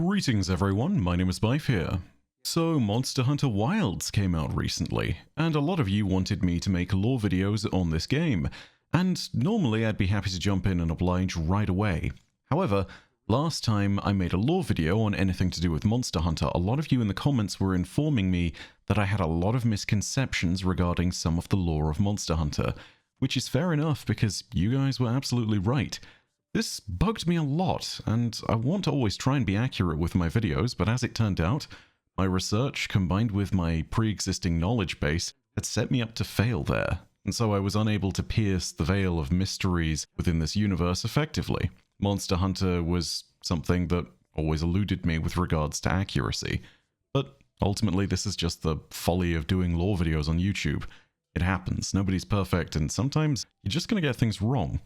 Greetings everyone, my name is Bife here. So Monster Hunter Wilds came out recently, and a lot of you wanted me to make lore videos on this game, and normally I'd be happy to jump in and oblige right away. However, last time I made a lore video on anything to do with Monster Hunter, a lot of you in the comments were informing me that I had a lot of misconceptions regarding some of the lore of Monster Hunter, which is fair enough because you guys were absolutely right. This bugged me a lot, and I want to always try and be accurate with my videos, but as it turned out, my research combined with my pre-existing knowledge base had set me up to fail there, and so I was unable to pierce the veil of mysteries within this universe effectively. Monster Hunter was something that always eluded me with regards to accuracy, but ultimately this is just the folly of doing lore videos on YouTube. It happens, nobody's perfect, and sometimes you're just going to get things wrong.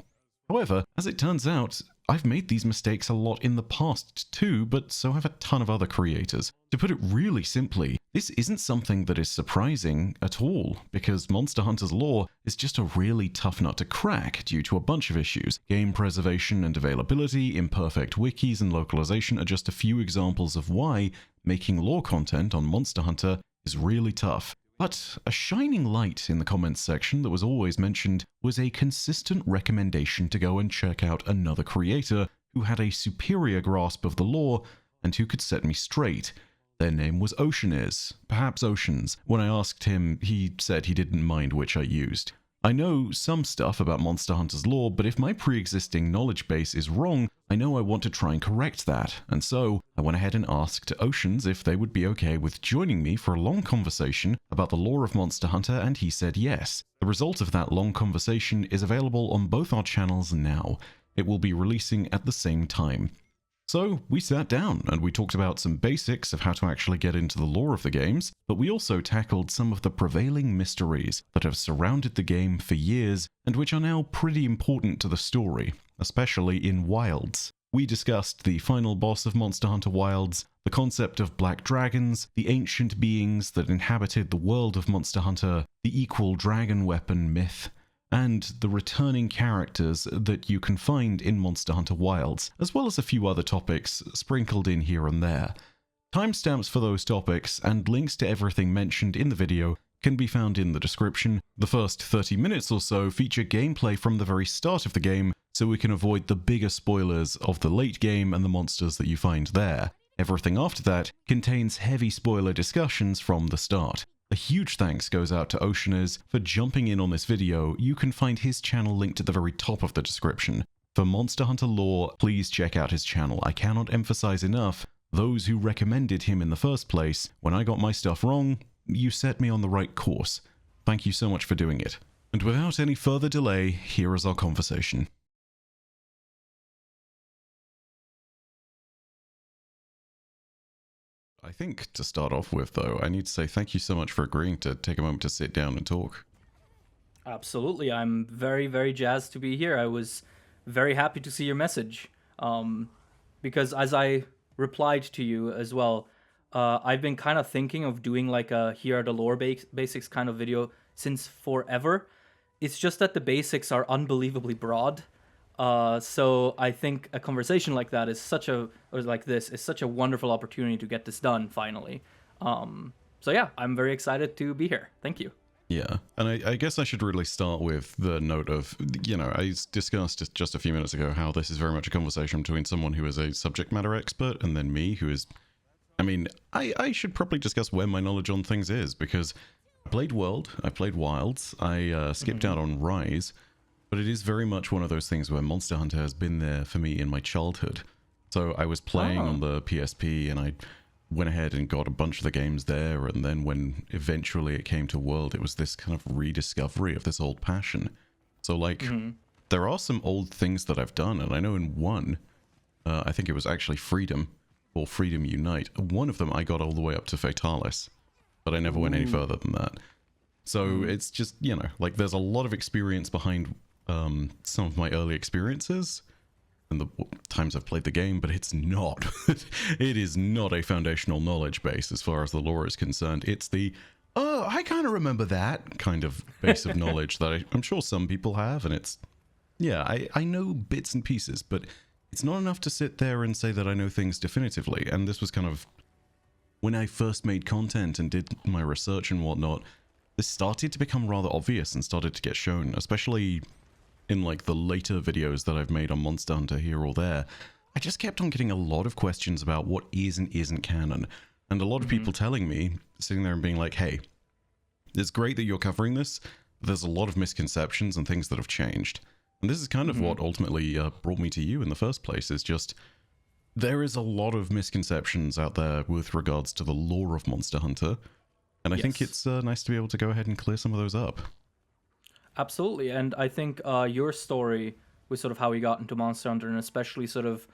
However, as it turns out, I've made these mistakes a lot in the past too, but so have a ton of other creators. To put it really simply, this isn't something that is surprising at all, because Monster Hunter's lore is just a really tough nut to crack due to a bunch of issues. Game preservation and availability, imperfect wikis, and localization are just a few examples of why making lore content on Monster Hunter is really tough. But a shining light in the comments section that was always mentioned was a consistent recommendation to go and check out another creator who had a superior grasp of the lore and who could set me straight. Their name was Oceaniz, perhaps Oceans. When I asked him, he said he didn't mind which I used. I know some stuff about Monster Hunter's lore, but if my pre-existing knowledge base is wrong, I know I want to try and correct that, and so I went ahead and asked Oceans if they would be okay with joining me for a long conversation about the lore of Monster Hunter, and he said yes. The result of that long conversation is available on both our channels now. It will be releasing at the same time. So we sat down and we talked about some basics of how to actually get into the lore of the games, but we also tackled some of the prevailing mysteries that have surrounded the game for years and which are now pretty important to the story, especially in Wilds. We discussed the final boss of Monster Hunter Wilds, the concept of black dragons, the ancient beings that inhabited the world of Monster Hunter, the equal dragon weapon myth, and the returning characters that you can find in Monster Hunter Wilds, as well as a few other topics sprinkled in here and there. Timestamps for those topics and links to everything mentioned in the video can be found in the description. The first 30 minutes or so feature gameplay from the very start of the game, so we can avoid the bigger spoilers of the late game and the monsters that you find there. Everything after that contains heavy spoiler discussions from the start. A huge thanks goes out to Oceaniz for jumping in on this video. You can find his channel linked at the very top of the description. For Monster Hunter lore, please check out his channel. I cannot emphasize enough, those who recommended him in the first place, when I got my stuff wrong, you set me on the right course. Thank you so much for doing it. And without any further delay, here is our conversation. I think to start off with, though, I need to say thank you so much for agreeing to take a moment to sit down and talk. Absolutely. I'm very, very jazzed to be here. I was very happy to see your message. Because as I replied to you as well, I've been kind of thinking of doing like a here are the lore basics kind of video since forever. It's just that the basics are unbelievably broad. So I think a conversation like that is such a wonderful opportunity to get this done finally. So yeah, I'm very excited to be here. Thank you. Yeah, and I guess I should really start with the note of, you know, I discussed just a few minutes ago how this is very much a conversation between someone who is a subject matter expert and then me who is, I mean, I should probably discuss where my knowledge on things is, because I played World, I played Wilds, I skipped out on Rise. But it is very much one of those things where Monster Hunter has been there for me in my childhood. So I was playing on the PSP and I went ahead and got a bunch of the games there, and then when eventually it came to World, it was this kind of rediscovery of this old passion. So like, there are some old things that I've done, and I know in one, I think it was actually Freedom, or Freedom Unite. One of them I got all the way up to Fatalis, but I never went any further than that. So it's just, you know, like there's a lot of experience behind some of my early experiences and the times I've played the game, but it's not. It is not a foundational knowledge base as far as the lore is concerned. It's the, oh, I kind of remember that kind of base of knowledge that I'm sure some people have, and it's, yeah, I know bits and pieces, but it's not enough to sit there and say that I know things definitively. And this was kind of when I first made content and did my research and whatnot, this started to become rather obvious and started to get shown, especially in like the later videos that I've made on Monster Hunter here or there. I just kept on getting a lot of questions about what is and isn't canon. And a lot of people telling me, sitting there and being like, hey, it's great that you're covering this. There's a lot of misconceptions and things that have changed. And this is kind of what ultimately brought me to you in the first place, is just there is a lot of misconceptions out there with regards to the lore of Monster Hunter. And I think it's nice to be able to go ahead and clear some of those up. Absolutely. And I think your story with sort of how you got into Monster Hunter, and especially sort of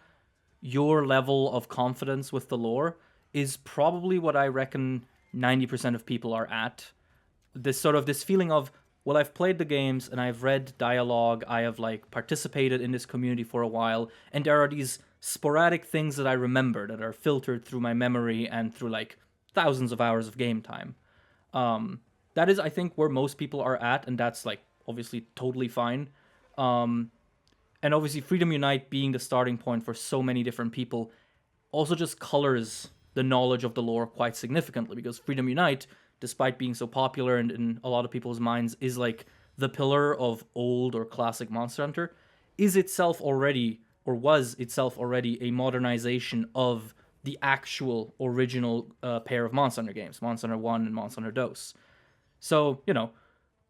your level of confidence with the lore, is probably what I reckon 90% of people are at. This feeling of, well, I've played the games and I've read dialogue, I have like participated in this community for a while, and there are these sporadic things that I remember that are filtered through my memory and through like thousands of hours of game time. That is, I think, where most people are at, and that's like obviously totally fine. And obviously Freedom Unite being the starting point for so many different people also just colors the knowledge of the lore quite significantly, because Freedom Unite, despite being so popular and in a lot of people's minds is like the pillar of old or classic Monster Hunter, is itself already, or was itself already, a modernization of the actual original pair of Monster Hunter games, Monster Hunter 1 and Monster Hunter DOS. So,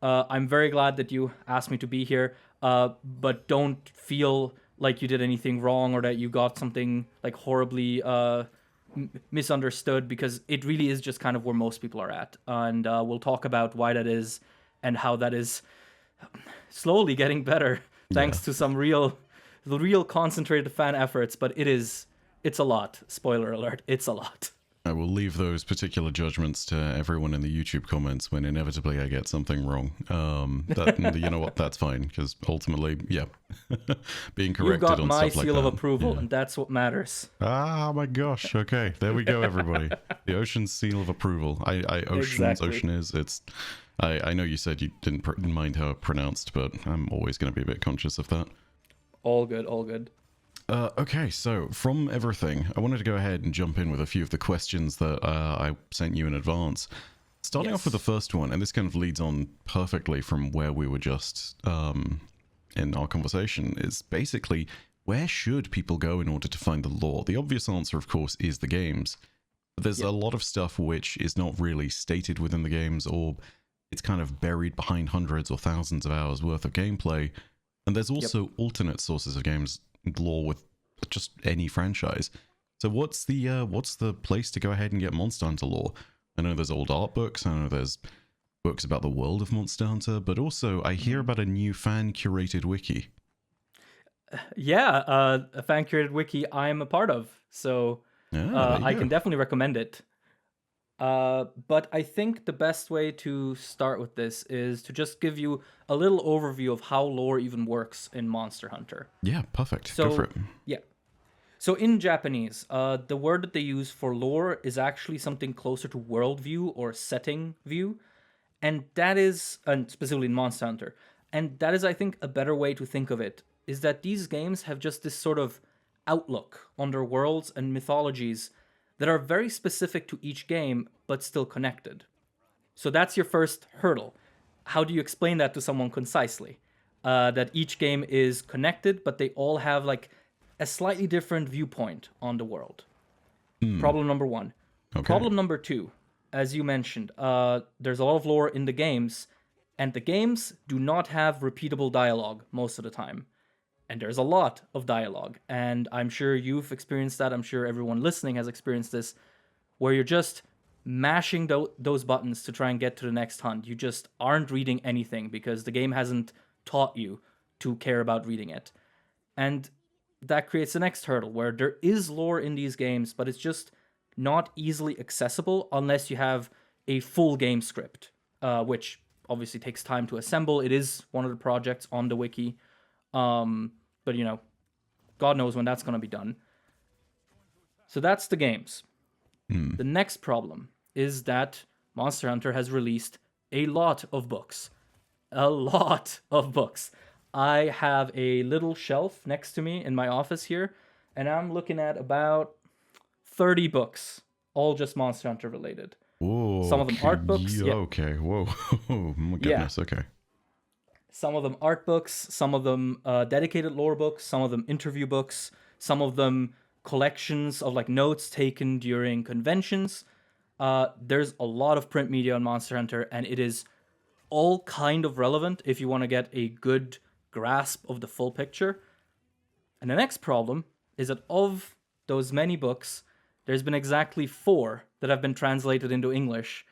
I'm very glad that you asked me to be here, but don't feel like you did anything wrong or that you got something like horribly misunderstood, because it really is just kind of where most people are at. And we'll talk about why that is and how that is slowly getting better thanks to some real concentrated fan efforts, but it's a lot. Spoiler alert, it's a lot. I will leave those particular judgments to everyone in the YouTube comments when inevitably I get something wrong. You know what? That's fine, because ultimately, being corrected on stuff like that. You got my seal of approval, and that's what matters. Ah, my gosh. Okay, there we go, everybody. The Ocean's seal of approval. Oceaniz. It's. I know you said you didn't mind how it pronounced, but I'm always going to be a bit conscious of that. All good, all good. Okay, so from everything, I wanted to go ahead and jump in with a few of the questions that I sent you in advance. Starting off with the first one, and this kind of leads on perfectly from where we were just in our conversation, is basically, where should people go in order to find the lore? The obvious answer, of course, is the games. But there's a lot of stuff which is not really stated within the games, or it's kind of buried behind hundreds or thousands of hours worth of gameplay. And there's also alternate sources of games lore with just any franchise. So what's the place to go ahead and get Monster Hunter lore? I know there's old art books, I know there's books about the world of Monster Hunter, but also I hear about a new fan-curated wiki. Yeah, a fan-curated wiki I'm a part of, so I can definitely recommend it. But I think the best way to start with this is to just give you a little overview of how lore even works in Monster Hunter. Yeah, perfect. Go for it. Yeah. So in Japanese, the word that they use for lore is actually something closer to worldview or setting view. And that is, and specifically in Monster Hunter, and that is, I think, a better way to think of it, is that these games have just this sort of outlook on their worlds and mythologies that are very specific to each game, but still connected. So that's your first hurdle. How do you explain that to someone concisely? That each game is connected, but they all have like a slightly different viewpoint on the world. Problem number one. Okay. Problem number two, as you mentioned, there's a lot of lore in the games, and the games do not have repeatable dialogue most of the time. And there's a lot of dialogue, and I'm sure you've experienced that. I'm sure everyone listening has experienced this, where you're just mashing those buttons to try and get to the next hunt. You just aren't reading anything because the game hasn't taught you to care about reading it. And that creates the next hurdle, where there is lore in these games, but it's just not easily accessible unless you have a full game script, which obviously takes time to assemble. It is one of the projects on the wiki. But, God knows when that's going to be done. So that's the games. The next problem is that Monster Hunter has released a lot of books. A lot of books. I have a little shelf next to me in my office here, and I'm looking at about 30 books, all just Monster Hunter related. Some Whoa, of them art books. Yeah. okay, whoa, my Yeah. goodness, okay. Some of them art books, some of them dedicated lore books, some of them interview books, some of them collections of like notes taken during conventions. There's a lot of print media on Monster Hunter, and it is all kind of relevant if you want to get a good grasp of the full picture. And the next problem is that of those many books, there's been exactly 4 that have been translated into English,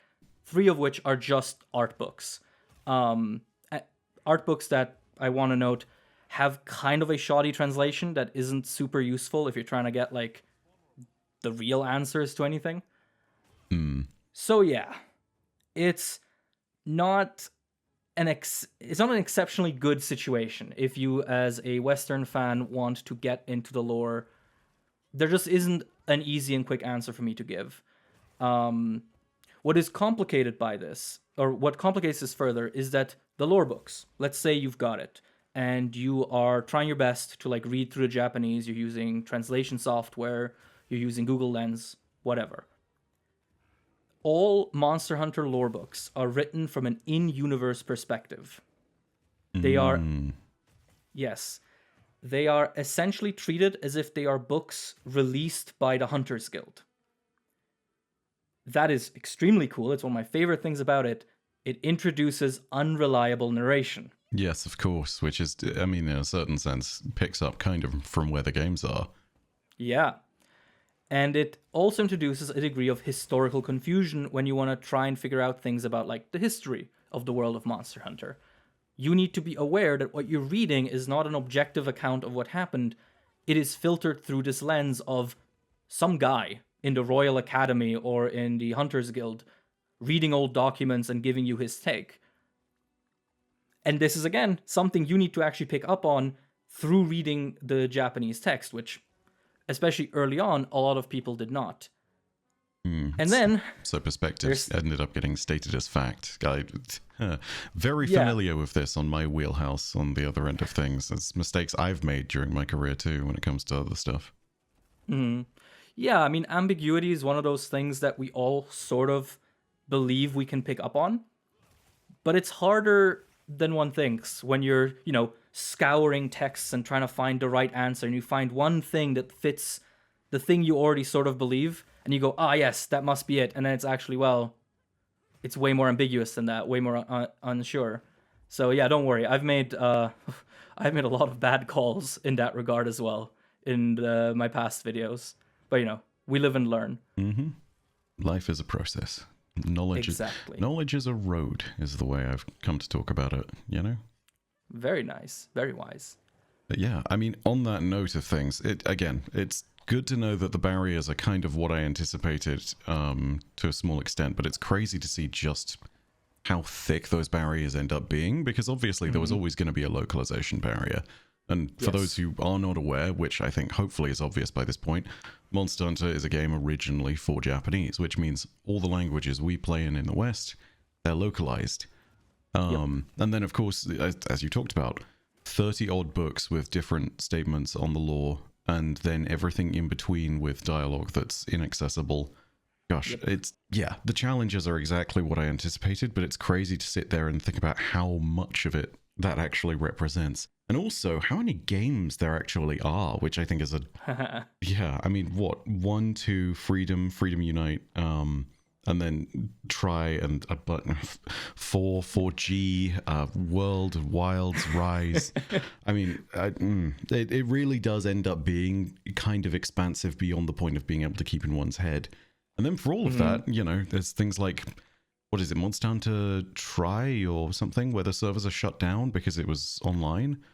3 of which are just art books. Art books that I want to note have kind of a shoddy translation that isn't super useful if you're trying to get like the real answers to anything. So yeah, it's not it's not an exceptionally good situation if you as a Western fan want to get into the lore. There just isn't an easy and quick answer for me to give. What is complicated by this, or what complicates this further, is that the lore books, let's say you've got it, and you are trying your best to like read through the Japanese, you're using translation software, you're using Google Lens, whatever. All Monster Hunter lore books are written from an in-universe perspective. They are, yes, they are essentially treated as if they are books released by the Hunters Guild. That is extremely cool. It's one of my favorite things about it. It introduces unreliable narration. Yes, of course, which is, I mean, in a certain sense, picks up kind of from where the games are. Yeah. And it also introduces a degree of historical confusion when you want to try and figure out things about like the history of the world of Monster Hunter. You need to be aware that what you're reading is not an objective account of what happened. It is filtered through this lens of some guy in the Royal Academy or in the Hunters Guild reading old documents and giving you his take. And this is, again, something you need to actually pick up on through reading the Japanese text, which, especially early on, a lot of people did not. And then... So perspectives ended up getting stated as fact. Very familiar with this on my wheelhouse on the other end of things. It's mistakes I've made during my career too when it comes to other stuff. Yeah, I mean, ambiguity is one of those things that we all sort of believe we can pick up on. But it's harder than one thinks when you're, scouring texts and trying to find the right answer, and you find one thing that fits the thing you already sort of believe, and you go, yes, that must be it. And then it's actually, well, it's way more ambiguous than that, way more unsure. So yeah, don't worry. I've made a lot of bad calls in that regard as well in my past videos. But we live and learn. Mm-hmm. Life is a process. Knowledge is a road, is the way I've come to talk about it, Very nice. Very wise. But yeah, I mean, on that note of things, it's good to know that the barriers are kind of what I anticipated to a small extent, but it's crazy to see just how thick those barriers end up being, because obviously there was always going to be a localization barrier. And for those who are not aware, which I think hopefully is obvious by this point, Monster Hunter is a game originally for Japanese, which means all the languages we play in the West, they're localized. And then, of course, as you talked about, 30-odd books with different statements on the lore, and then everything in between with dialogue that's inaccessible. Gosh, the challenges are exactly what I anticipated, but it's crazy to sit there and think about how much of it that actually represents. And also, how many games there actually are, which I think is yeah, I mean, what? 1, 2, Freedom Unite, and then Try, and 4, 4G, World, Wilds, Rise. I mean, it really does end up being kind of expansive beyond the point of being able to keep in one's head. And then for all of that, there's things like, what is it, Monster Hunter Try or something, where the servers are shut down because it was online?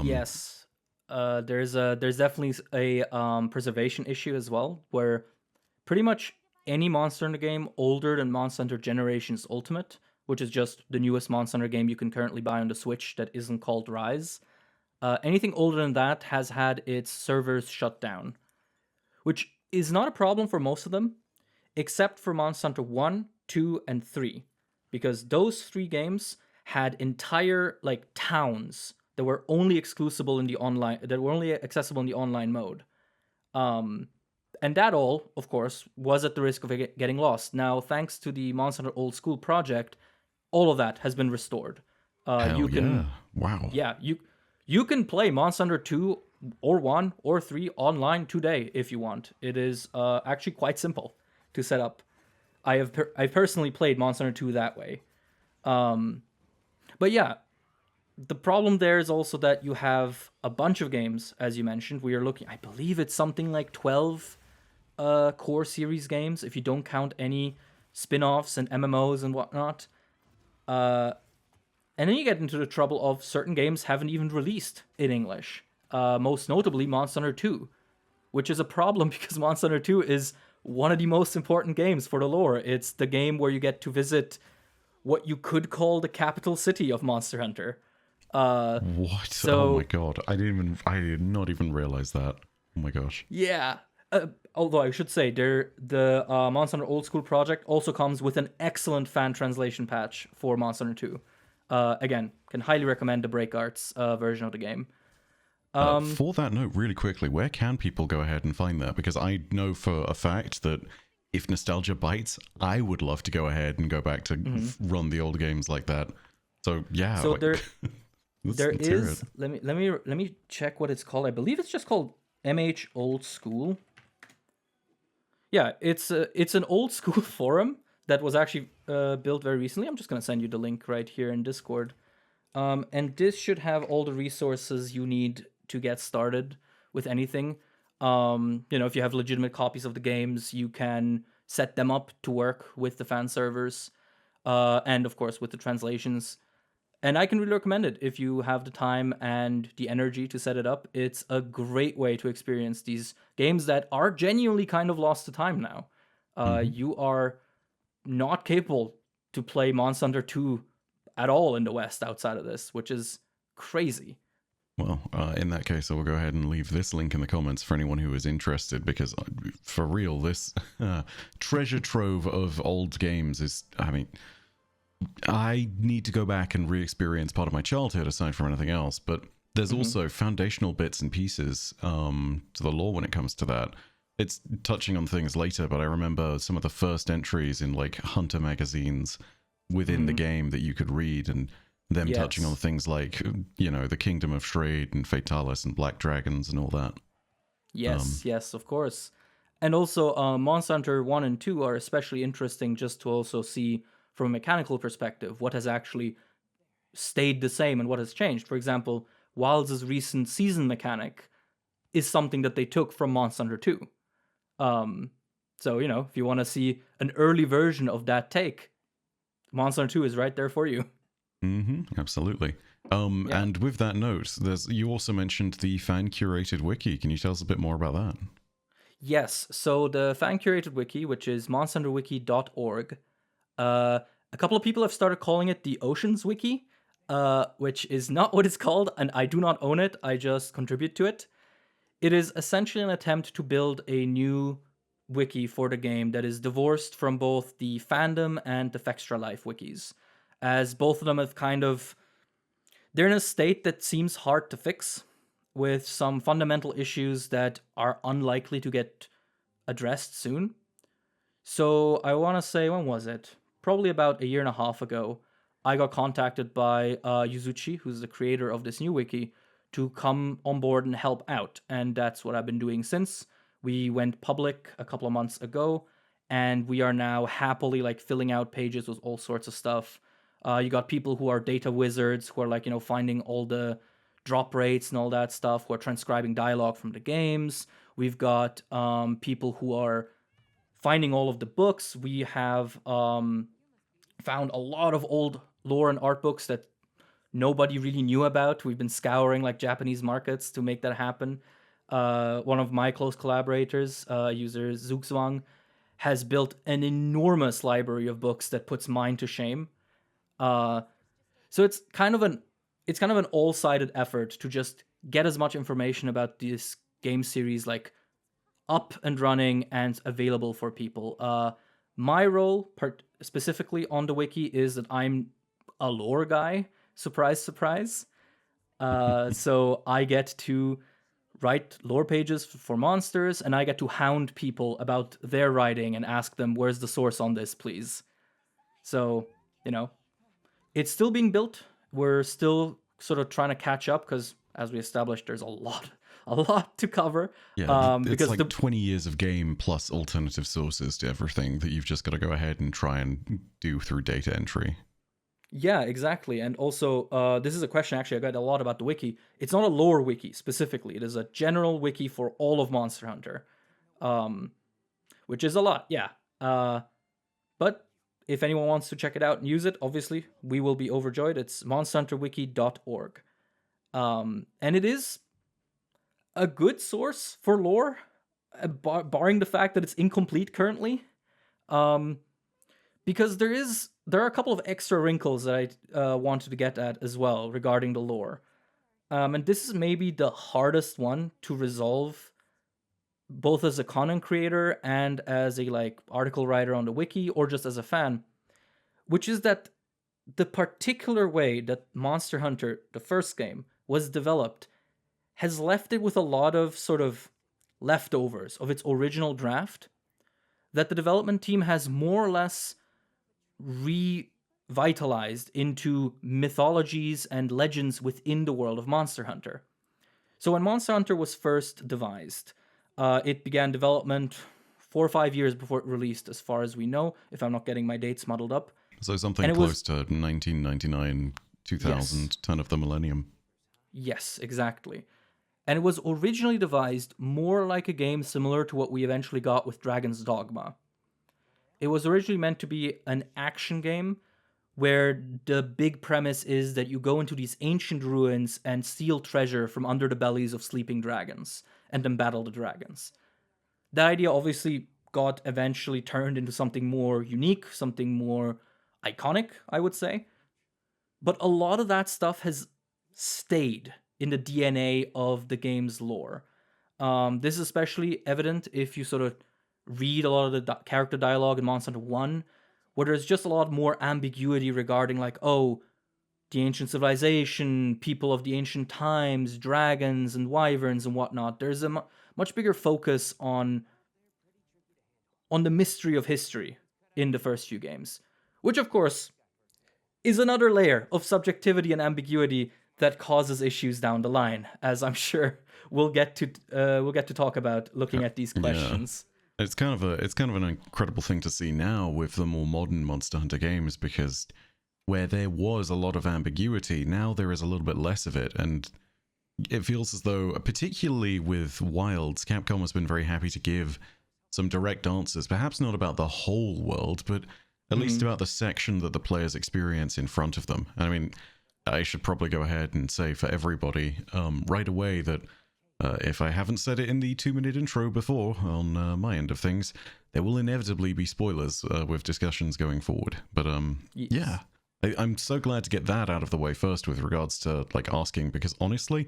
Yes. There's definitely a preservation issue as well, where pretty much any Monster Hunter game older than Monster Hunter Generations Ultimate, which is just the newest Monster Hunter game you can currently buy on the Switch that isn't called Rise, anything older than that has had its servers shut down, which is not a problem for most of them, except for Monster Hunter 1, 2, and 3, because those 3 games had entire towns that were only accessible in the online mode. And that all, of course, was at the risk of getting lost. Now, thanks to the Monster Hunter Old School project, all of that has been restored. Hell yeah. Wow. Yeah, you can play Monster Hunter 2 or 1 or 3 online today if you want. It is actually quite simple to set up. I personally played Monster Hunter 2 that way. But yeah, the problem there is also that you have a bunch of games, as you mentioned. We are looking, I believe it's something like 12 core series games, if you don't count any spin-offs and MMOs and whatnot. And then you get into the trouble of certain games haven't even released in English. Most notably, Monster Hunter 2, which is a problem because Monster Hunter 2 is one of the most important games for the lore. It's the game where you get to visit what you could call the capital city of Monster Hunter. What? So, oh my god. I did not even realize that. Oh my gosh. Yeah. Although I should say, the Monster Hunter Old School project also comes with an excellent fan translation patch for Monster Hunter 2. Again, can highly recommend the Break Arts version of the game. For that note, really quickly, where can people go ahead and find that? Because I know for a fact that if nostalgia bites, I would love to go ahead and go back to run the old games like that. So yeah. So like, there is. Let me check what it's called. I believe it's just called MH Old School. Yeah, it's an old school forum that was actually built very recently. I'm just gonna send you the link right here in Discord. And this should have all the resources you need to get started with anything. If you have legitimate copies of the games, you can set them up to work with the fan servers, and of course with the translations. And I can really recommend it if you have the time and the energy to set it up. It's a great way to experience these games that are genuinely kind of lost to time now. You are not capable to play Monster Hunter 2 at all in the West outside of this, which is crazy. Well, in that case, I will go ahead and leave this link in the comments for anyone who is interested, because for real, this treasure trove of old games is, I mean, I need to go back and re-experience part of my childhood aside from anything else, but there's also foundational bits and pieces to the lore when it comes to that. It's touching on things later, but I remember some of the first entries in like Hunter magazines within the game that you could read, and them touching on things like, the Kingdom of Shrade and Fatalis and Black Dragons and all that. Yes, of course. And also, Monster Hunter 1 and 2 are especially interesting just to also see from a mechanical perspective what has actually stayed the same and what has changed. For example, Wilds' recent season mechanic is something that they took from Monster Hunter 2. So, if you want to see an early version of that take, Monster Hunter 2 is right there for you. Absolutely. And with that note, you also mentioned the fan-curated wiki. Can you tell us a bit more about that? Yes, so the fan-curated wiki, which is monsterhunterwiki.org, a couple of people have started calling it the Oceaniz wiki, which is not what it's called, and I do not own it, I just contribute to it. It is essentially an attempt to build a new wiki for the game that is divorced from both the fandom and the Fextra Life wikis, as both of them have they're in a state that seems hard to fix, with some fundamental issues that are unlikely to get addressed soon. So I want to say, when was it? Probably about a year and a half ago, I got contacted by Yuzuchi, who's the creator of this new wiki, to come on board and help out. And that's what I've been doing since. We went public a couple of months ago, and we are now happily filling out pages with all sorts of stuff. You got people who are data wizards, who are finding all the drop rates and all that stuff, who are transcribing dialogue from the games. We've got people who are finding all of the books. We have found a lot of old lore and art books that nobody really knew about. We've been scouring Japanese markets to make that happen. One of my close collaborators, user Zugzwang, has built an enormous library of books that puts mine to shame. So it's kind of an all-sided effort to just get as much information about this game series up and running and available for people. My role specifically on the wiki is that I'm a lore guy. Surprise, surprise. So I get to write lore pages for monsters, and I get to hound people about their writing and ask them, where's the source on this, please? So, you know, it's still being built. We're still sort of trying to catch up because, as we established, there's a lot to cover. Yeah, it's Because like 20 years of game plus alternative sources to everything that you've just got to go ahead and try and do through data entry. yeah, exactly. And also, this is a question actually I got a lot about the wiki. It's not a lore wiki specifically. It is a general wiki for all of Monster Hunter, which is a lot, yeah. But if anyone wants to check it out and use it, obviously, we will be overjoyed. It's monsterhunterwiki.org. And it is a good source for lore, barring the fact that it's incomplete currently. Because there are a couple of extra wrinkles that I wanted to get at as well regarding the lore. And this is maybe the hardest one to resolve, both as a content creator and as a article writer on the wiki, or just as a fan, which is that the particular way that Monster Hunter, the first game, was developed has left it with a lot of sort of leftovers of its original draft that the development team has more or less revitalized into mythologies and legends within the world of Monster Hunter. So when Monster Hunter was first devised, it began development 4 or 5 years before it released, as far as we know, if I'm not getting my dates muddled up. So something close to 1999, 2000, yes. Turn of the millennium. Yes, exactly. And it was originally devised more like a game similar to what we eventually got with Dragon's Dogma. It was originally meant to be an action game where the big premise is that you go into these ancient ruins and steal treasure from under the bellies of sleeping dragons and then battle the dragons. That idea obviously got eventually turned into something more unique, something more iconic, I would say. But a lot of that stuff has stayed in the DNA of the game's lore. This is especially evident if you sort of read a lot of the character dialogue in Monster Hunter 1, where there's just a lot more ambiguity regarding the ancient civilization, people of the ancient times, dragons and wyverns and whatnot. There's a much bigger focus on the mystery of history in the first few games, which of course is another layer of subjectivity and ambiguity that causes issues down the line, as I'm sure we'll get to talk about looking at these questions. Yeah. It's kind of an incredible thing to see now with the more modern Monster Hunter games, because where there was a lot of ambiguity, now there is a little bit less of it, and it feels as though, particularly with Wilds, Capcom has been very happy to give some direct answers, perhaps not about the whole world, but at least about the section that the players experience in front of them. I mean, I should probably go ahead and say for everybody right away that if I haven't said it in the 2-minute intro before on my end of things, there will inevitably be spoilers with discussions going forward. But yes. Yeah, I'm so glad to get that out of the way first with regards to asking, because honestly,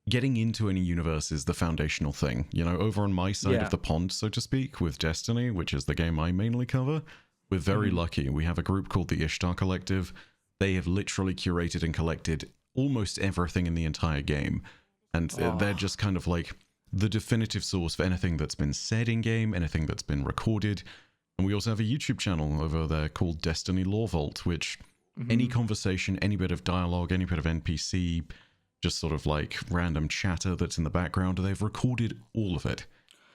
getting into any universe is the foundational thing. You know, over on my side of the pond, so to speak, with Destiny, which is the game I mainly cover, we're very lucky. We have a group called the Ishtar Collective. They have literally curated and collected almost everything in the entire game. And they're just kind of like the definitive source for anything that's been said in-game, anything that's been recorded. And we also have a YouTube channel over there called Destiny Lore Vault, which any conversation, any bit of dialogue, any bit of NPC, just sort of random chatter that's in the background, they've recorded all of it.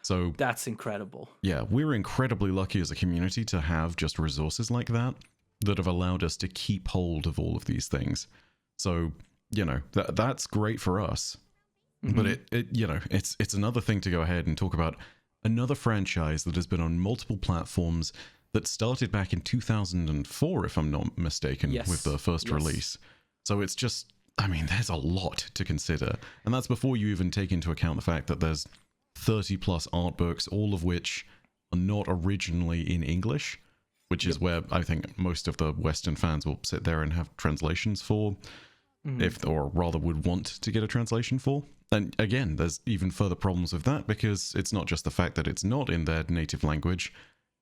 So that's incredible. Yeah, we're incredibly lucky as a community to have just resources like that have allowed us to keep hold of all of these things. So, you know, that's great for us. But it's another thing to go ahead and talk about another franchise that has been on multiple platforms that started back in 2004, if I'm not mistaken, with the first release. So it's just, I mean, there's a lot to consider. And that's before you even take into account the fact that there's 30 plus art books, all of which are not originally in English, which is where I think most of the Western fans will sit there and have translations for, or rather would want to get a translation for. And again, there's even further problems with that, because it's not just the fact that it's not in their native language.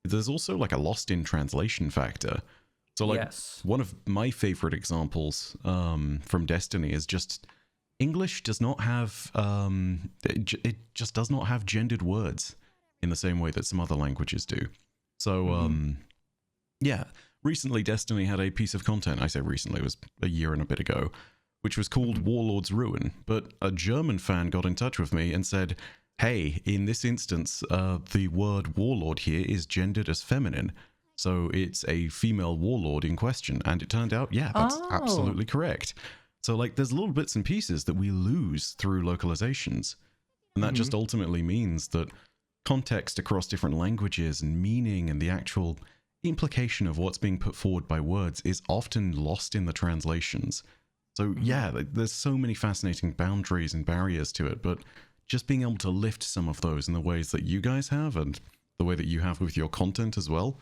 There's also a lost in translation factor. So one of my favorite examples from Destiny is just English does not have it just does not have gendered words in the same way that some other languages do. So yeah, recently Destiny had a piece of content. I say recently, it was a year and a bit ago, which was called Warlord's Ruin. But a German fan got in touch with me and said, "Hey, in this instance, the word warlord here is gendered as feminine." So it's a female warlord in question. And it turned out, yeah, that's absolutely correct. So, like, there's little bits and pieces that we lose through localizations. And that just ultimately means that context across different languages and meaning and the actual implication of what's being put forward by words is often lost in the translations. So, yeah, there's so many fascinating boundaries and barriers to it, but just being able to lift some of those in the ways that you guys have and the way that you have with your content as well,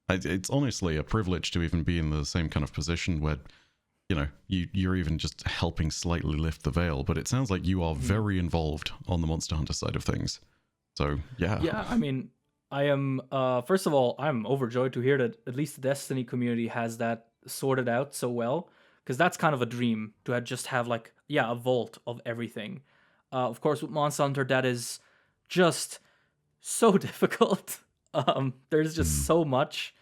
it's honestly a privilege to even be in the same kind of position where, you know, you're even just helping slightly lift the veil. But it sounds like you are very involved on the Monster Hunter side of things. So, yeah. Yeah, I mean, I am, first of all, I'm overjoyed to hear that at least the Destiny community has that sorted out so well, because that's kind of a dream to just have, like, yeah, a vault of everything. Of course, with Monster Hunter, that is just so difficult. There's just so much.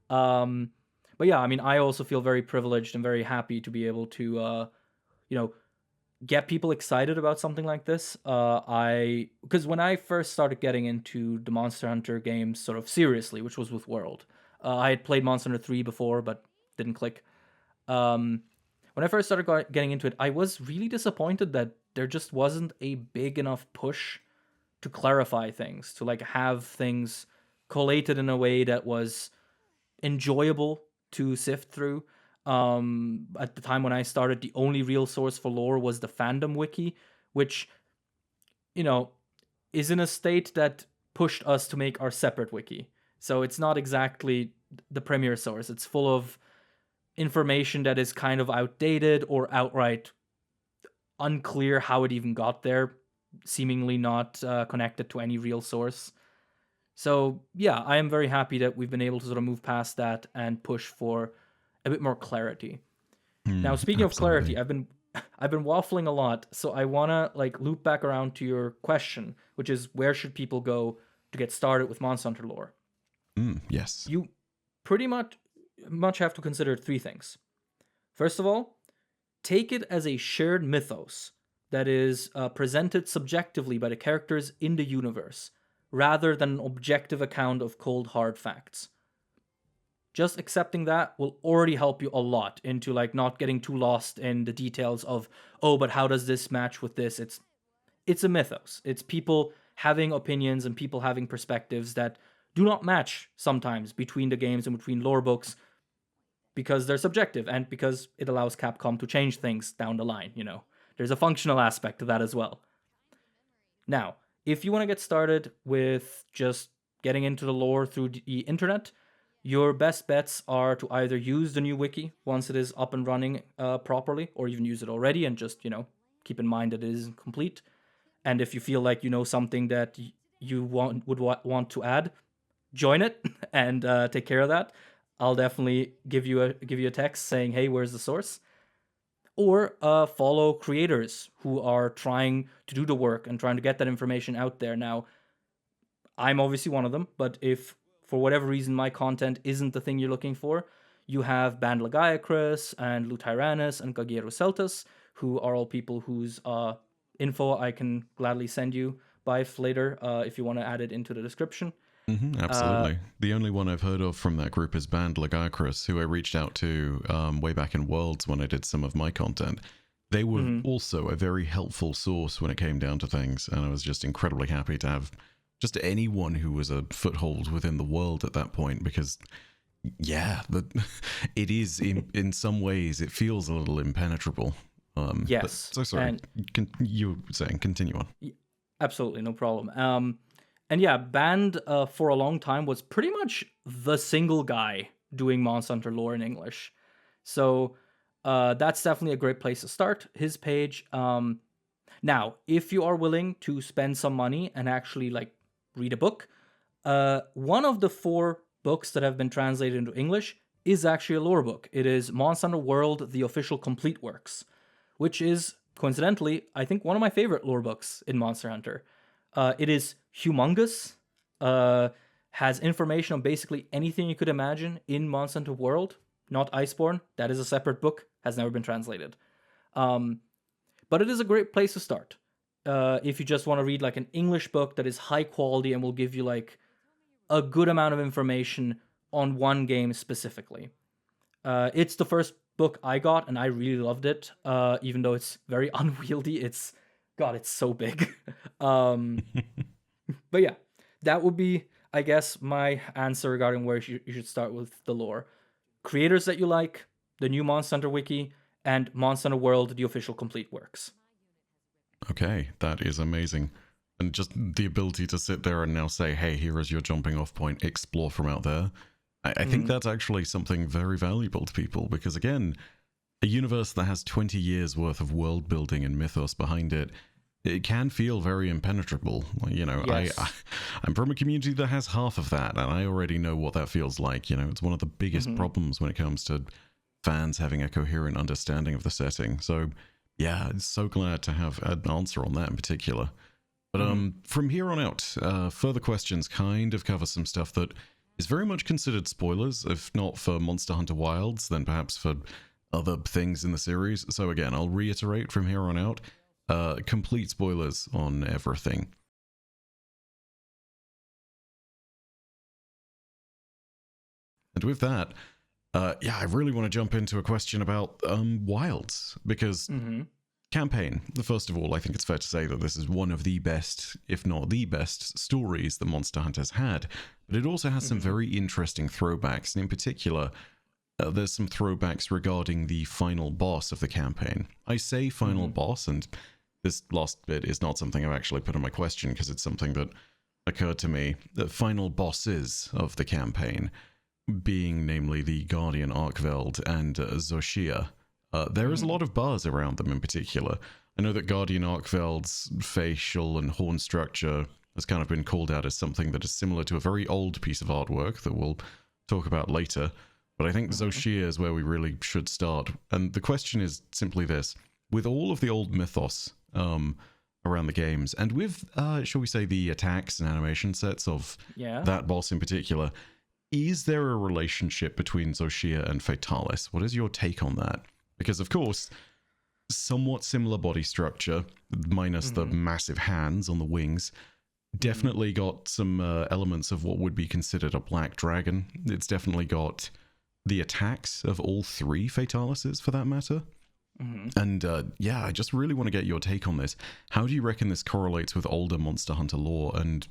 But yeah, I mean, I also feel very privileged and very happy to be able to, you know, get people excited about something like this. Because when I first started getting into the Monster Hunter games sort of seriously, which was with World, I had played Monster Hunter 3 before, but didn't click. When I first started getting into it, I was really disappointed that there just wasn't a big enough push to clarify things, to like have things collated in a way that was enjoyable to sift through. At the time when I started, the only real source for lore was the fandom wiki, which, you know, is in a state that pushed us to make our separate wiki. So it's not exactly the premier source. It's full of information that is kind of outdated or outright unclear how it even got there, seemingly not connected to any real source. So yeah, I am very happy that we've been able to sort of move past that and push for a bit more clarity. Now, speaking of clarity, I've been waffling a lot, so I wanna like loop back around to your question, which is where should people go to get started with Monster Hunter lore? Yes. You pretty much have to consider three things. First of all, take it as a shared mythos that is presented subjectively by the characters in the universe, rather than an objective account of cold hard facts. Just accepting that will already help you a lot into like not getting too lost in the details of, oh, but how does this match with this? It's a mythos. It's people having opinions and people having perspectives that do not match sometimes between the games and between lore books, because they're subjective and because it allows Capcom to change things down the line, you know. There's a functional aspect to that as well. Now, if you want to get started with just getting into the lore through the internet, your best bets are to either use the new wiki once it is up and running properly, or even use it already and just, you know, keep in mind that it isn't complete. And if you feel like you know something that you would want to add, join it and take care of that. I'll definitely give you a text saying, hey, where's the source? Or follow creators who are trying to do the work and trying to get that information out there. Now, I'm obviously one of them, but if for whatever reason my content isn't the thing you're looking for, you have Band Lagiacrus and Lutyrannus and Gagero Celtus, who are all people whose info I can gladly send you by later if you want to add it into the description. Absolutely. The only one I've heard of from that group is Band Lagiacrus, who I reached out to way back in Worlds when I did some of my content. They were also a very helpful source when it came down to things, and I was just incredibly happy to have just anyone who was a foothold within the world at that point, because yeah, it is in some ways it feels a little impenetrable. Yes. So sorry, you were saying, continue on. Absolutely, no problem. And yeah, Band for a long time was pretty much the single guy doing Monster Hunter lore in English. So that's definitely a great place to start, his page. Now, if you are willing to spend some money and actually like read a book, one of the 4 books that have been translated into English is actually a lore book. It is Monster Hunter World, the Official Complete Works, which is coincidentally, I think one of my favorite lore books in Monster Hunter. It is humongous, has information on basically anything you could imagine in Monster Hunter World. Not Iceborne, that is a separate book, has never been translated. But it is a great place to start. If you just want to read like an English book that is high quality and will give you like a good amount of information on one game specifically. It's the first book I got, and I really loved it. Even though it's very unwieldy, it's so big. But yeah, that would be, I guess, my answer regarding where you should start with the lore. Creators that you like, the new Monster Hunter Wiki, and Monster Hunter World, the official complete works. Okay, that is amazing. And just the ability to sit there and now say, hey, here is your jumping off point, explore from out there. I think that's actually something very valuable to people because, again, a universe that has 20 years worth of world building and mythos behind it, it can feel very impenetrable. You know, Yes. I'm from a community that has half of that, and I already know what that feels like. You know, it's one of the biggest problems when it comes to fans having a coherent understanding of the setting. So, yeah, I'm so glad to have an answer on that in particular. But from here on out, further questions kind of cover some stuff that is very much considered spoilers, if not for Monster Hunter Wilds, then perhaps for other things in the series. So again, I'll reiterate from here on out, complete spoilers on everything. And with that, I really want to jump into a question about Wilds, because campaign, first of all, I think it's fair to say that this is one of the best, if not the best, stories that Monster Hunter's had. But it also has some very interesting throwbacks, and in particular, there's some throwbacks regarding the final boss of the campaign. I say final boss, and this last bit is not something I've actually put in my question because it's something that occurred to me. The final bosses of the campaign, being namely the Guardian Arkveld and Zoshia. There is a lot of buzz around them in particular. I know that Guardian Arkveld's facial and horn structure has kind of been called out as something that is similar to a very old piece of artwork that we'll talk about later. But I think Zoshia is where we really should start. And the question is simply this. With all of the old mythos around the games, and with, shall we say, the attacks and animation sets of that boss in particular, is there a relationship between Zoshia and Fatalis? What is your take on that? Because, of course, somewhat similar body structure, minus the massive hands on the wings, definitely got some elements of what would be considered a black dragon. It's definitely got the attacks of all three Fatalises, for that matter. And I just really want to get your take on this. How do you reckon this correlates with older Monster Hunter lore? And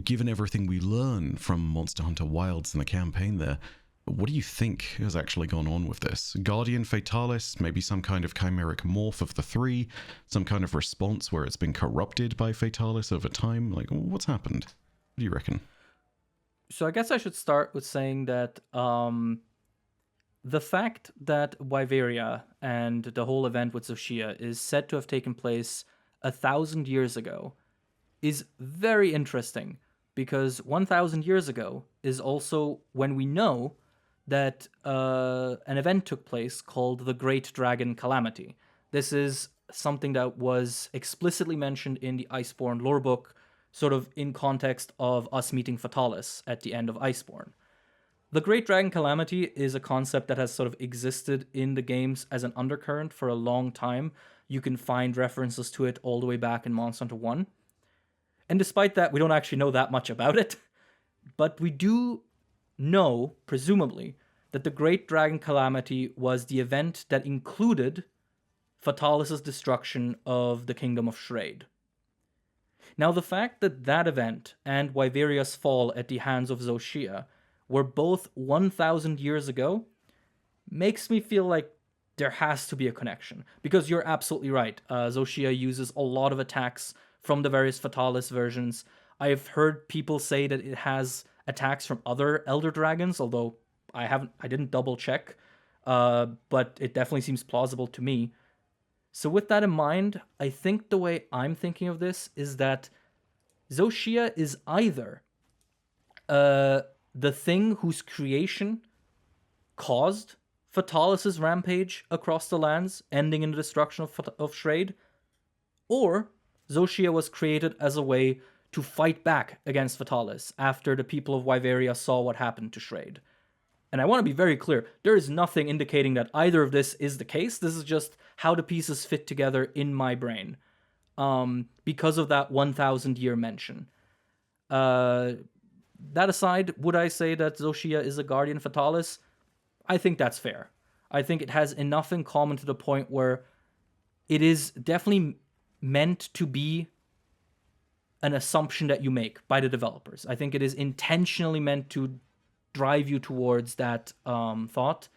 given everything we learn from Monster Hunter Wilds in the campaign there, what do you think has actually gone on with this? Guardian Fatalis, maybe some kind of chimeric morph of the three, some kind of response where it's been corrupted by Fatalis over time? Like, what's happened? What do you reckon? So I guess I should start with saying that the fact that Wyveria and the whole event with Zoshia is said to have taken place 1,000 years ago is very interesting, because 1,000 years ago is also when we know that an event took place called the Great Dragon Calamity. This is something that was explicitly mentioned in the Iceborne lore book, sort of in context of us meeting Fatalis at the end of Iceborne. The Great Dragon Calamity is a concept that has sort of existed in the games as an undercurrent for a long time. You can find references to it all the way back in Monster Hunter 1. And despite that, we don't actually know that much about it. But we do know, presumably, that the Great Dragon Calamity was the event that included Fatalis' destruction of the Kingdom of Shrade. Now, the fact that that event and Wyveria's fall at the hands of Zoshia were both 1,000 years ago makes me feel like there has to be a connection. Because you're absolutely right. Zoshia uses a lot of attacks from the various Fatalis versions. I've heard people say that it has attacks from other Elder Dragons, although I didn't double check, but it definitely seems plausible to me. So with that in mind, I think the way I'm thinking of this is that Zoshia is either the thing whose creation caused Fatalis' rampage across the lands, ending in the destruction of Shrade, or Zoshia was created as a way to fight back against Fatalis after the people of Wyveria saw what happened to Shrade. And I want to be very clear, there is nothing indicating that either of this is the case. This is just how the pieces fit together in my brain. Because of that 1,000-year mention. That aside, would I say that Zoshia is a Guardian Fatalis? I think that's fair. I think it has enough in common to the point where it is definitely meant to be an assumption that you make by the developers. I think it is intentionally meant to drive you towards that thought.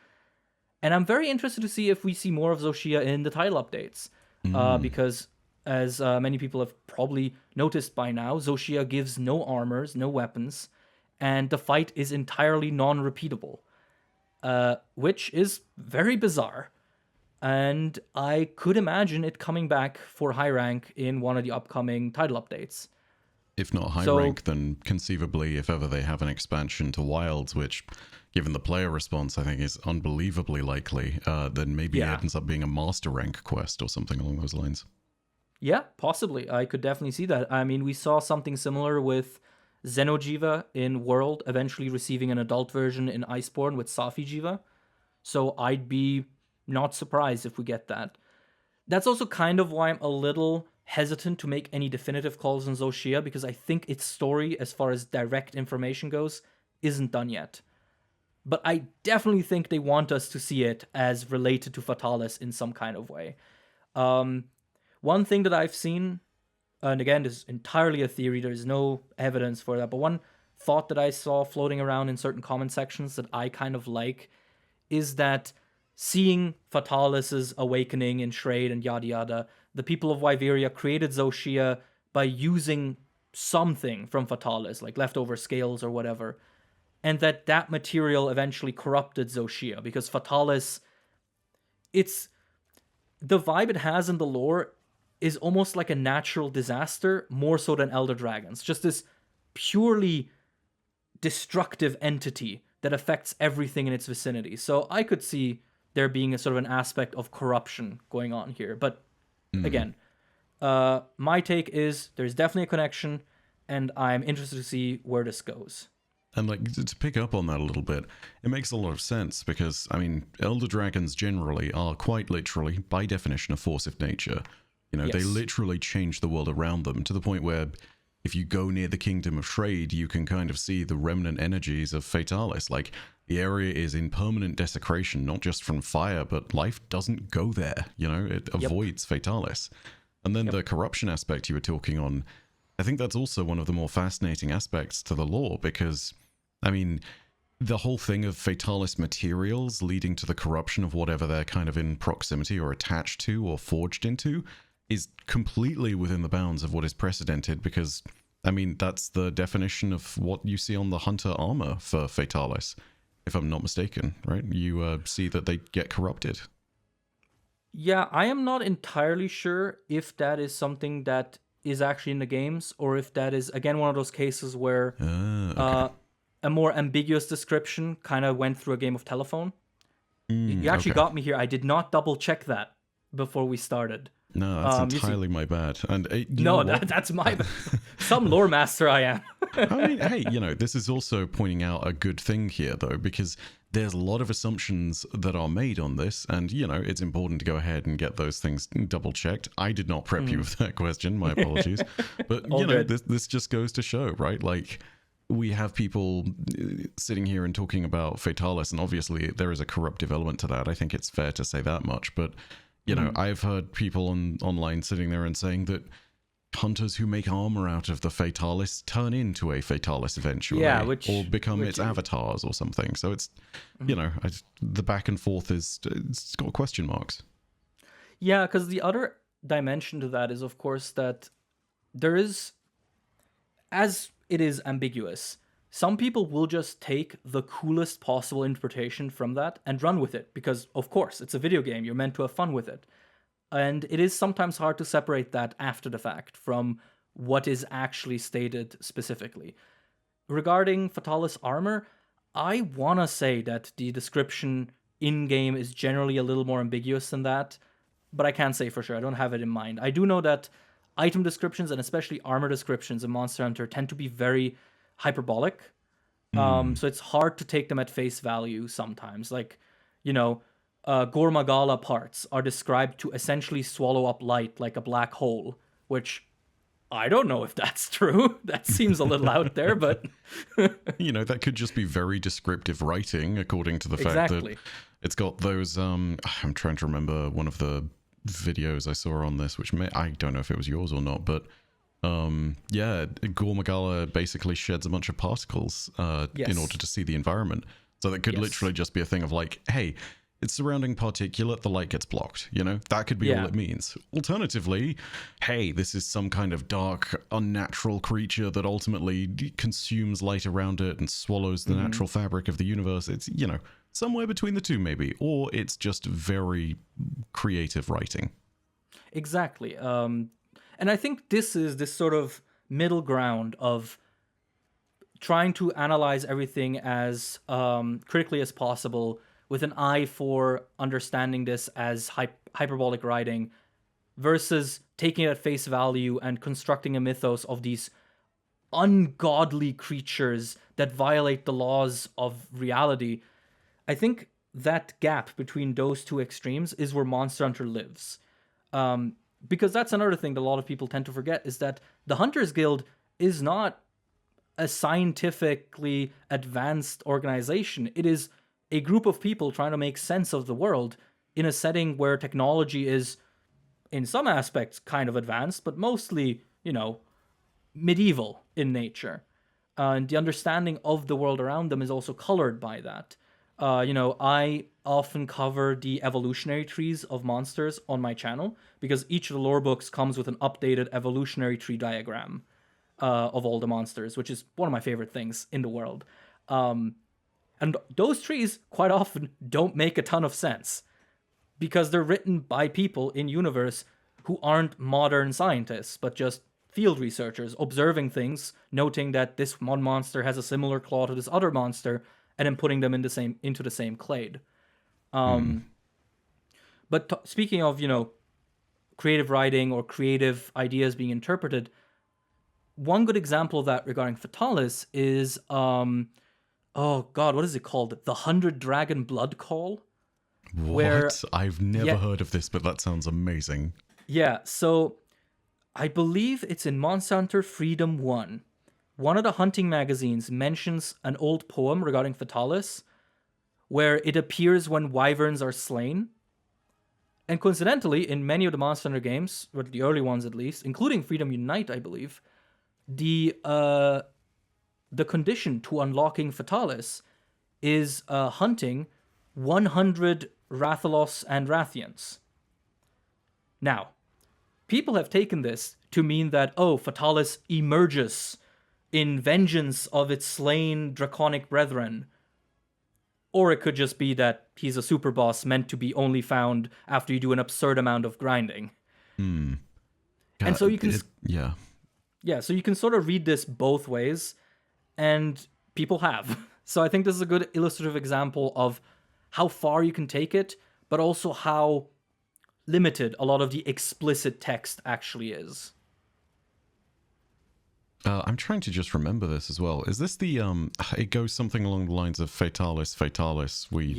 And I'm very interested to see if we see more of Zoshia in the title updates. Because, as many people have probably noticed by now, Zoshia gives no armors, no weapons, and the fight is entirely non-repeatable. Which is very bizarre. And I could imagine it coming back for high rank in one of the upcoming title updates. If not high rank, then conceivably, if ever they have an expansion to Wilds, which, given the player response, I think is unbelievably likely, then maybe it ends up being a master rank quest or something along those lines. Yeah, possibly. I could definitely see that. I mean, we saw something similar with Xenojiva in World, eventually receiving an adult version in Iceborne with Safi Jiva. So I'd be not surprised if we get that. That's also kind of why I'm a little hesitant to make any definitive calls on Zoshia, because I think its story, as far as direct information goes, isn't done yet. But I definitely think they want us to see it as related to Fatalis in some kind of way. One thing that I've seen, and again, this is entirely a theory, there's no evidence for that, but one thought that I saw floating around in certain comment sections that I kind of like is that seeing Fatalis' awakening in Shrade and yada yada, the people of Wyveria created Zoshia by using something from Fatalis, like leftover scales or whatever, and that material eventually corrupted Zoshia, because Fatalis, it's the vibe it has in the lore is almost like a natural disaster, more so than Elder Dragons. Just this purely destructive entity that affects everything in its vicinity. So I could see there being a sort of an aspect of corruption going on here. But again, my take is there's definitely a connection, and I'm interested to see where this goes. And like, to pick up on that a little bit, it makes a lot of sense because, I mean, Elder Dragons generally are quite literally, by definition, a force of nature. You know, they literally change the world around them to the point where if you go near the Kingdom of Shrade, you can kind of see the remnant energies of Fatalis. Like, the area is in permanent desecration, not just from fire, but life doesn't go there. You know, it avoids Fatalis. And then the corruption aspect you were talking on, I think that's also one of the more fascinating aspects to the lore because, I mean, the whole thing of Fatalis materials leading to the corruption of whatever they're kind of in proximity or attached to or forged into is completely within the bounds of what is precedented because, I mean, that's the definition of what you see on the Hunter armor for Fatalis, if I'm not mistaken, right? You see that they get corrupted. Yeah, I am not entirely sure if that is something that is actually in the games or if that is, again, one of those cases where a more ambiguous description kind of went through a game of telephone. You actually got me here. I did not double check that before we started. No, that's entirely my bad. And that's my bad. Some lore master I am. I mean, hey, you know, this is also pointing out a good thing here, though, because there's a lot of assumptions that are made on this, and, you know, it's important to go ahead and get those things double-checked. I did not prep you with that question, my apologies. But, you know, this just goes to show, right? Like, we have people sitting here and talking about Fatalis, and obviously there is a corruptive element to that. I think it's fair to say that much, but you know, I've heard people online sitting there and saying that hunters who make armor out of the Fatalis turn into a Fatalis eventually, or become its avatars or something. So it's, you know, the back and forth it's got question marks. Yeah, because the other dimension to that is, of course, that there is, as it is ambiguous, some people will just take the coolest possible interpretation from that and run with it because, of course, it's a video game. You're meant to have fun with it. And it is sometimes hard to separate that after the fact from what is actually stated specifically. Regarding Fatalis armor, I want to say that the description in-game is generally a little more ambiguous than that, but I can't say for sure. I don't have it in mind. I do know that item descriptions and especially armor descriptions in Monster Hunter tend to be very hyperbolic. So it's hard to take them at face value sometimes. Like, Gore Magala parts are described to essentially swallow up light like a black hole, which I don't know if that's true. That seems a little out there, but... That could just be very descriptive writing, according to the fact that it's got those... I'm trying to remember one of the videos I saw on this, which I don't know if it was yours or not, but Gore Magala basically sheds a bunch of particles in order to see the environment. So that could literally just be a thing of like, hey, it's surrounding particulate, the light gets blocked, That could be all it means. Alternatively, hey, this is some kind of dark, unnatural creature that ultimately consumes light around it and swallows the natural fabric of the universe. It's, somewhere between the two maybe. Or it's just very creative writing. Exactly. And I think this is this sort of middle ground of trying to analyze everything as critically as possible, with an eye for understanding this as hyperbolic writing, versus taking it at face value and constructing a mythos of these ungodly creatures that violate the laws of reality. I think that gap between those two extremes is where Monster Hunter lives. Because that's another thing that a lot of people tend to forget, is that the Hunters Guild is not a scientifically advanced organization. It is a group of people trying to make sense of the world in a setting where technology is, in some aspects, kind of advanced, but mostly, medieval in nature. And the understanding of the world around them is also colored by that. I often cover the evolutionary trees of monsters on my channel, because each of the lore books comes with an updated evolutionary tree diagram of all the monsters, which is one of my favorite things in the world. And those trees, quite often, don't make a ton of sense, because they're written by people in universe who aren't modern scientists, but just field researchers, observing things, noting that this one monster has a similar claw to this other monster, and then putting them into the same clade. But speaking of, creative writing or creative ideas being interpreted, one good example of that regarding Fatalis is... oh god, what is it called? The 100 Dragon Blood Call? What? I've never heard of this, but that sounds amazing. Yeah, so I believe it's in Monster Hunter Freedom 1. One of the hunting magazines mentions an old poem regarding Fatalis, where it appears when wyverns are slain. And coincidentally, in many of the Monster Hunter games, or the early ones at least, including Freedom Unite, I believe, the condition to unlocking Fatalis is hunting 100 Rathalos and Rathians. Now, people have taken this to mean that, Fatalis emerges in vengeance of its slain draconic brethren. Or it could just be that he's a super boss meant to be only found after you do an absurd amount of grinding. And so you can... Yeah, so you can sort of read this both ways, and people have. So I think this is a good illustrative example of how far you can take it, but also how limited a lot of the explicit text actually is. I'm trying to just remember this as well. Is this the, it goes something along the lines of Fatalis. We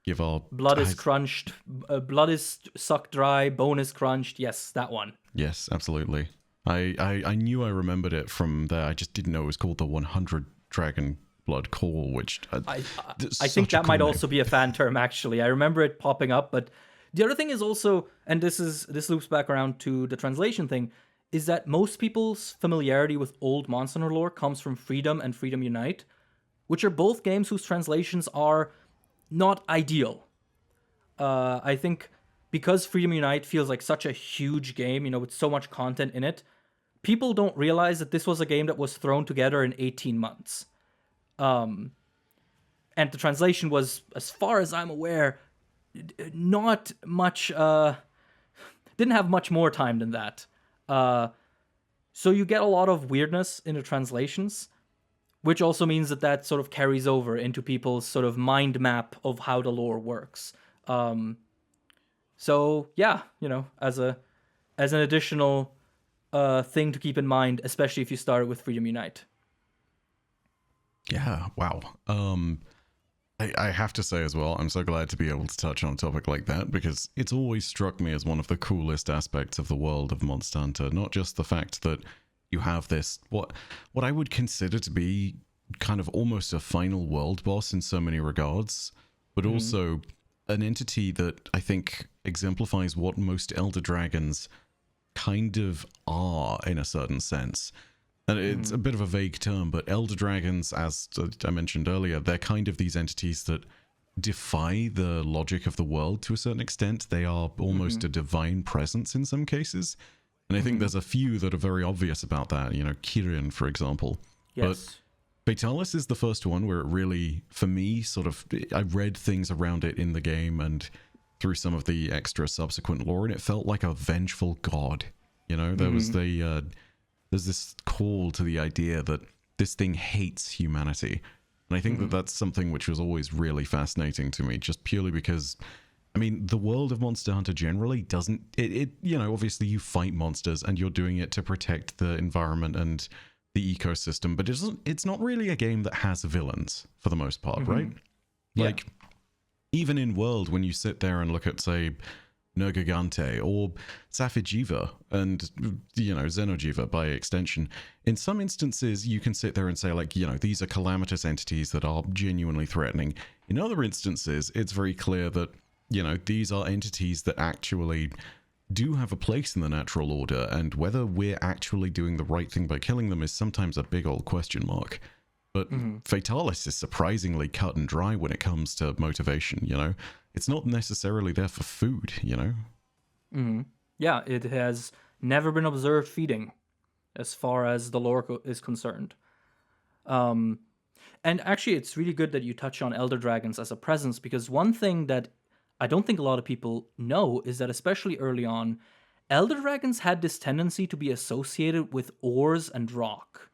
give our... Blood is crunched, blood is sucked dry, bone is crunched. Yes, that one. Yes, absolutely. I knew I remembered it from there. I just didn't know it was called the 100 Dragon Blood Call, which... I think that might also be a fan term, actually. I remember it popping up, but the other thing is also, and this loops back around to the translation thing, is that most people's familiarity with old Monster Hunter lore comes from Freedom and Freedom Unite, which are both games whose translations are not ideal. I think because Freedom Unite feels like such a huge game, with so much content in it, people don't realize that this was a game that was thrown together in 18 months. And the translation was, as far as I'm aware, not much, didn't have much more time than that. So you get a lot of weirdness in the translations, which also means that that sort of carries over into people's sort of mind map of how the lore works. So yeah, as an additional thing to keep in mind, especially if you start with Freedom Unite. Yeah, wow. I have to say as well, I'm so glad to be able to touch on a topic like that, because it's always struck me as one of the coolest aspects of the world of Monster Hunter. Not just the fact that you have this, what I would consider to be kind of almost a final world boss in so many regards, but also an entity that I think exemplifies what most Elder Dragons kind of are in a certain sense. And it's a bit of a vague term, but Elder Dragons, as I mentioned earlier, they're kind of these entities that defy the logic of the world to a certain extent. They are almost a divine presence in some cases. And I think there's a few that are very obvious about that. Kirin, for example. Yes. But Fatalis is the first one where it really, for me, sort of, I read things around it in the game and through some of the extra subsequent lore, and it felt like a vengeful god. There was there's this call to the idea that this thing hates humanity. And I think that that's something which was always really fascinating to me, just purely because, I mean, the world of Monster Hunter generally doesn't, obviously you fight monsters and you're doing it to protect the environment and the ecosystem, but it's not really a game that has villains for the most part, right? Yeah. Like, even in World, when you sit there and look at, say, Nergigante or Safijiva and, Xenojiva by extension, in some instances you can sit there and say, like, these are calamitous entities that are genuinely threatening. In other instances, it's very clear that, these are entities that actually do have a place in the natural order, and whether we're actually doing the right thing by killing them is sometimes a big old question mark. But Fatalis is surprisingly cut and dry when it comes to motivation, It's not necessarily there for food, Yeah, it has never been observed feeding, as far as the lore is concerned. And actually, it's really good that you touch on Elder Dragons as a presence, because one thing that I don't think a lot of people know is that, especially early on, Elder Dragons had this tendency to be associated with ores and rock.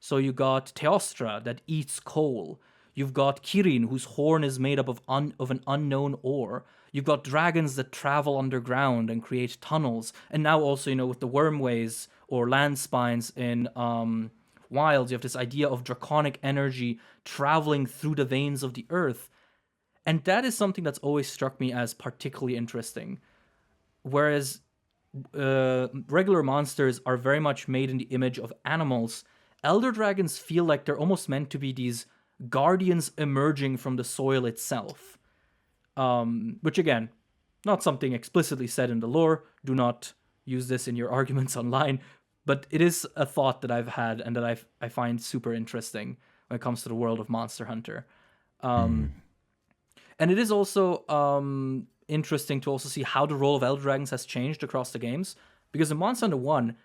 So you got Teostra that eats coal. You've got Kirin, whose horn is made up of an unknown ore. You've got dragons that travel underground and create tunnels. And now also, with the wormways or land spines in Wilds, you have this idea of draconic energy traveling through the veins of the earth. And that is something that's always struck me as particularly interesting. Whereas regular monsters are very much made in the image of animals, Elder Dragons feel like they're almost meant to be these guardians emerging from the soil itself. Which, again, not something explicitly said in the lore. Do not use this in your arguments online. But it is a thought that I've had and that I find super interesting when it comes to the world of Monster Hunter. And it is also interesting to also see how the role of Elder Dragons has changed across the games. Because in Monster Hunter 1,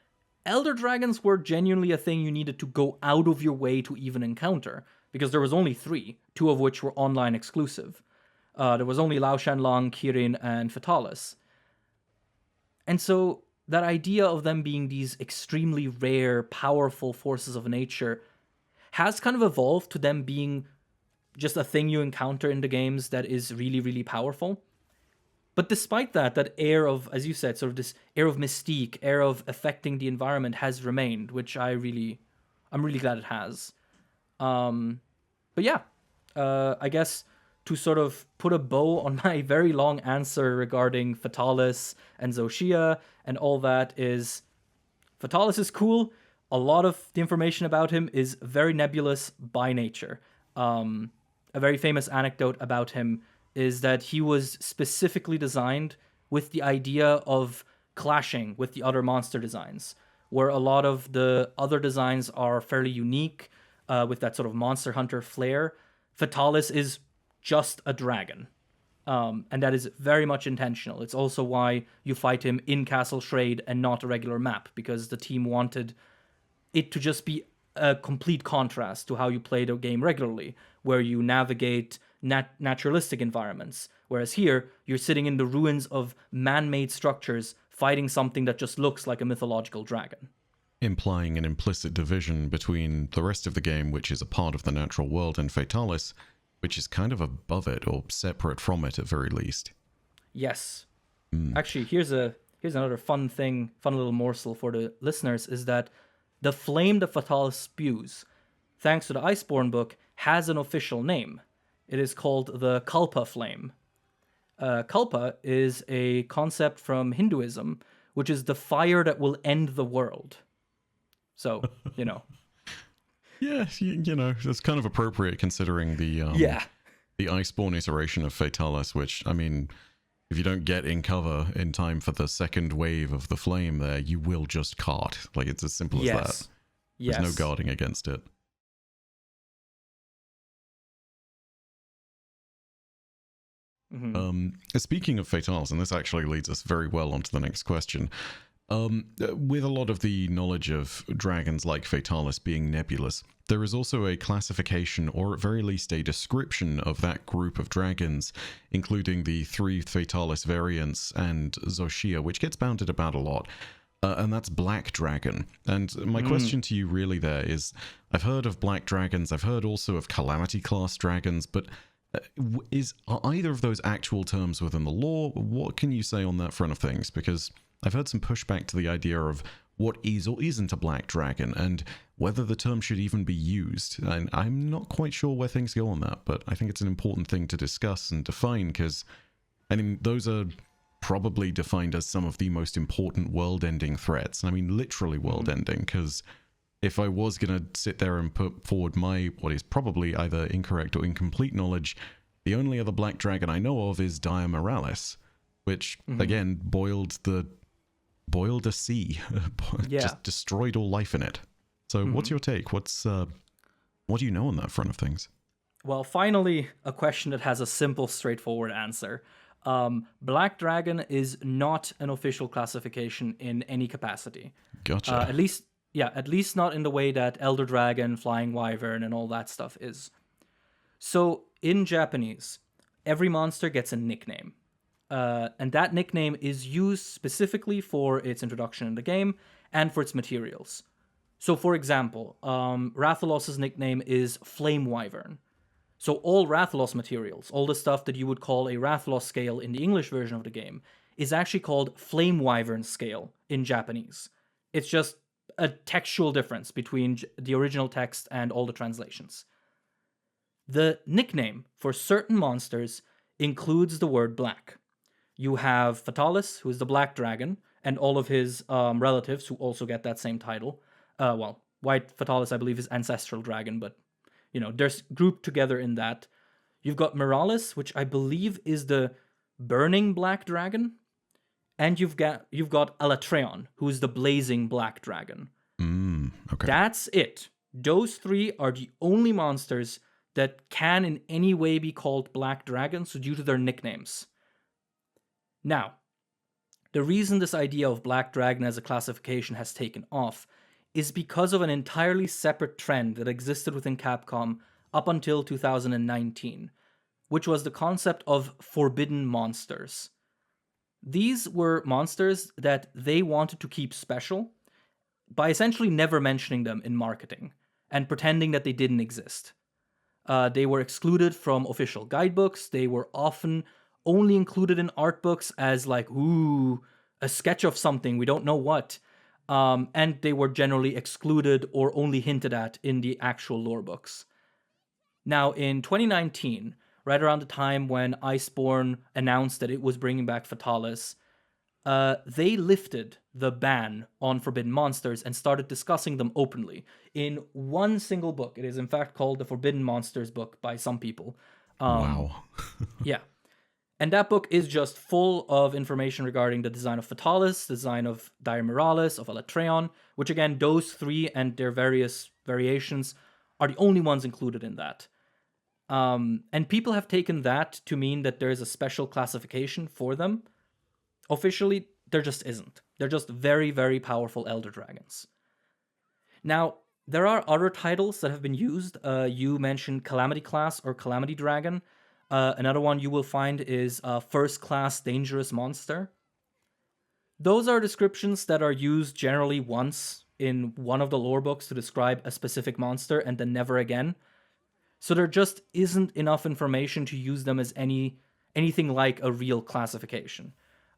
Elder Dragons were genuinely a thing you needed to go out of your way to even encounter, because there was only 3, 2 of which were online exclusive. There was only Lao Shanlang, Kirin, and Fatalis. And so that idea of them being these extremely rare, powerful forces of nature has kind of evolved to them being just a thing you encounter in the games that is really, really powerful. But despite that air of, as you said, sort of this air of mystique, air of affecting the environment has remained, which I'm really glad it has. But yeah, I guess to sort of put a bow on my very long answer regarding Fatalis and Zoshia and all that is, Fatalis is cool. A lot of the information about him is very nebulous by nature. A very famous anecdote about him is that he was specifically designed with the idea of clashing with the other monster designs, where a lot of the other designs are fairly unique, with that sort of Monster Hunter flair. Fatalis is just a dragon, and that is very much intentional. It's also why you fight him in Castle Shrade and not a regular map, because the team wanted it to just be a complete contrast to how you play the game regularly, where you navigate naturalistic environments. Whereas here, you're sitting in the ruins of man-made structures, fighting something that just looks like a mythological dragon. implying an implicit division between the rest of the game, which is a part of the natural world, and Fatalis, which is kind of above it or separate from it at very least. Yes. Actually, here's another fun little morsel for the listeners, is that the flame that Fatalis spews, thanks to the Iceborne book, has an official name. It is called the Kalpa flame. Kalpa is a concept from Hinduism, which is the fire that will end the world. So, you know. Yeah, you know, that's kind of appropriate considering the Iceborne iteration of Fatalis, which, I mean, if you don't get in cover in time for the second wave of the flame there, you will just cart. Like, it's as simple as that. There's no guarding against it. Speaking of Fatalis, and this actually leads us very well onto the next question, with a lot of the knowledge of dragons like Fatalis being nebulous, there is also a classification, or at very least a description of that group of dragons, including the 3 Fatalis variants and Zoshia, which gets bounded about a lot. And that's Black Dragon. And my question to you really there is, I've heard of Black Dragons, I've heard also of Calamity class dragons, but are either of those actual terms within the lore? What can you say on that front of things? Because I've heard some pushback to the idea of what is or isn't a black dragon, and whether the term should even be used. And I'm not quite sure where things go on that, but I think it's an important thing to discuss and define, because, I mean, those are probably defined as some of the most important world-ending threats. I mean, literally world-ending, because if I was going to sit there and put forward my, what is probably either incorrect or incomplete knowledge, the only other black dragon I know of is Dire Moralis, which, again, boiled a sea, just destroyed all life in it. So what's your take? What do you know on that front of things? Well, finally, a question that has a simple, straightforward answer. Black Dragon is not an official classification in any capacity. Gotcha. At least not in the way that Elder Dragon, Flying Wyvern, and all that stuff is. So, in Japanese, every monster gets a nickname. And that nickname is used specifically for its introduction in the game and for its materials. So, for example, Rathalos' nickname is Flame Wyvern. So all Rathalos materials, all the stuff that you would call a Rathalos scale in the English version of the game, is actually called Flame Wyvern scale in Japanese. It's just a textual difference between the original text and all the translations. The nickname for certain monsters includes the word black. You have Fatalis, who is the Black Dragon, and all of his relatives who also get that same title. White Fatalis, I believe, is Ancestral Dragon, but you know, they're grouped together in that. You've got Moralis, which I believe is the Burning Black Dragon, and you've got Alatreon, who is the Blazing Black Dragon. Okay. That's it. Those 3 are the only monsters that can in any way be called Black Dragons due to their nicknames. Now, the reason this idea of Black Dragon as a classification has taken off is because of an entirely separate trend that existed within Capcom up until 2019, which was the concept of forbidden monsters. These were monsters that they wanted to keep special by essentially never mentioning them in marketing and pretending that they didn't exist. They were excluded from official guidebooks. They were often only included in art books as like, ooh, a sketch of something, we don't know what. And they were generally excluded or only hinted at in the actual lore books. Now, in 2019, right around the time when Iceborne announced that it was bringing back Fatalis, they lifted the ban on forbidden monsters and started discussing them openly in one single book. It is in fact called the Forbidden Monsters book by some people. Wow. Yeah. And that book is just full of information regarding the design of Fatalis, the design of Dire Moralis, of Alatreon, which again, those 3 and their various variations are the only ones included in that. And people have taken that to mean that there is a special classification for them. Officially, there just isn't. They're just very, very powerful Elder Dragons. Now, there are other titles that have been used. You mentioned Calamity Class or Calamity Dragon. Another one you will find is First Class Dangerous Monster. Those are descriptions that are used generally once in one of the lore books to describe a specific monster and then never again. So there just isn't enough information to use them as anything like a real classification.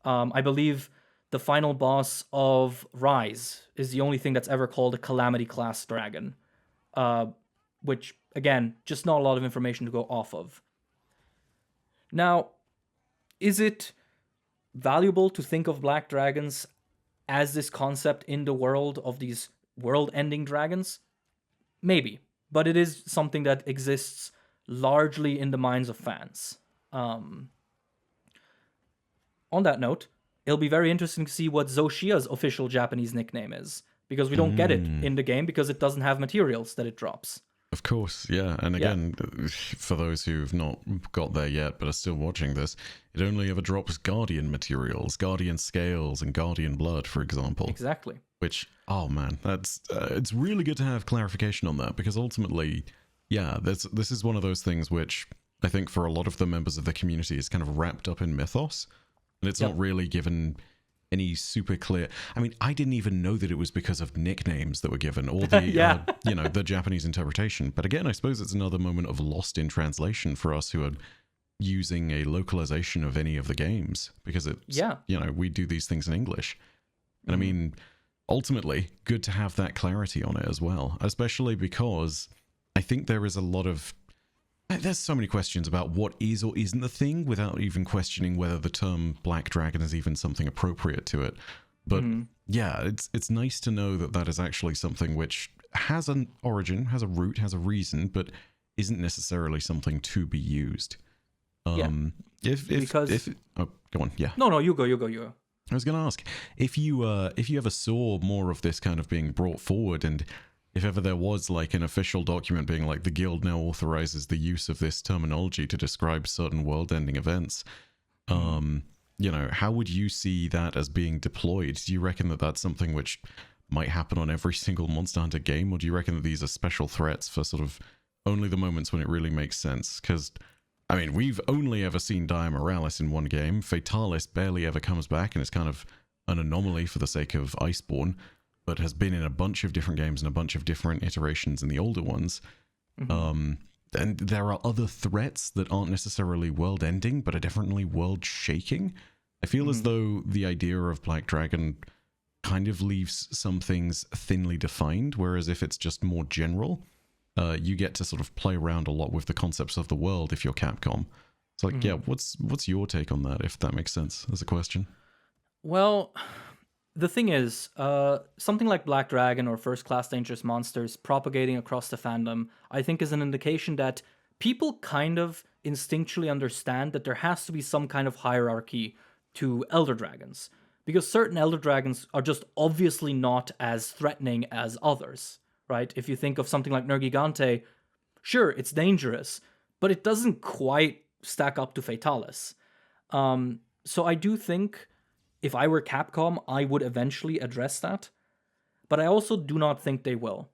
I believe the final boss of Rise is the only thing that's ever called a Calamity class dragon, which, again, just not a lot of information to go off of. Now, is it valuable to think of black dragons as this concept in the world of these world-ending dragons? Maybe, but it is something that exists largely in the minds of fans. On that note, it'll be very interesting to see what Zoshia's official Japanese nickname is, because we don't get it in the game because it doesn't have materials that it drops. Of course, yeah. And again, for those who've not got there yet but are still watching this, it only ever drops Guardian materials, Guardian scales, and Guardian blood, for example. Exactly. Which, oh man, that's it's really good to have clarification on that, because ultimately, yeah, this is one of those things which I think for a lot of the members of the community is kind of wrapped up in mythos, and it's not really given any super clear. I mean, I didn't even know that it was because of nicknames that were given, or the the Japanese interpretation. But again, I suppose it's another moment of lost in translation for us who are using a localization of any of the games, because it's we do these things in English. And I mean, ultimately, good to have that clarity on it as well, especially because I think there is a lot of there's so many questions about what is or isn't the thing without even questioning whether the term Black Dragon is even something appropriate to it. But yeah, it's nice to know that that is actually something which has an origin, has a root, has a reason, but isn't necessarily something to be used. Go on, yeah. No, you go. I was going to ask if you ever saw more of this kind of being brought forward, and if ever there was like an official document being like the guild now authorizes the use of this terminology to describe certain world-ending events, how would you see that as being deployed? Do you reckon that that's something which might happen on every single Monster Hunter game, or do you reckon that these are special threats for sort of only the moments when it really makes sense? Because, I mean, we've only ever seen Dire Moralis in one game. Fatalis barely ever comes back, and it's kind of an anomaly for the sake of Iceborne, but has been in a bunch of different games and a bunch of different iterations in the older ones. And there are other threats that aren't necessarily world-ending, but are definitely world-shaking. I feel as though the idea of Black Dragon kind of leaves some things thinly defined, whereas if it's just more general, you get to sort of play around a lot with the concepts of the world if you're Capcom. It's like, yeah, what's your take on that, if that makes sense as a question? Well, the thing is, something like Black Dragon or First Class Dangerous Monsters propagating across the fandom, I think is an indication that people kind of instinctually understand that there has to be some kind of hierarchy to Elder Dragons, because certain Elder Dragons are just obviously not as threatening as others, right? If you think of something like Nergigante, sure, it's dangerous, but it doesn't quite stack up to Fatalis. So I do think if I were Capcom, I would eventually address that, but I also do not think they will.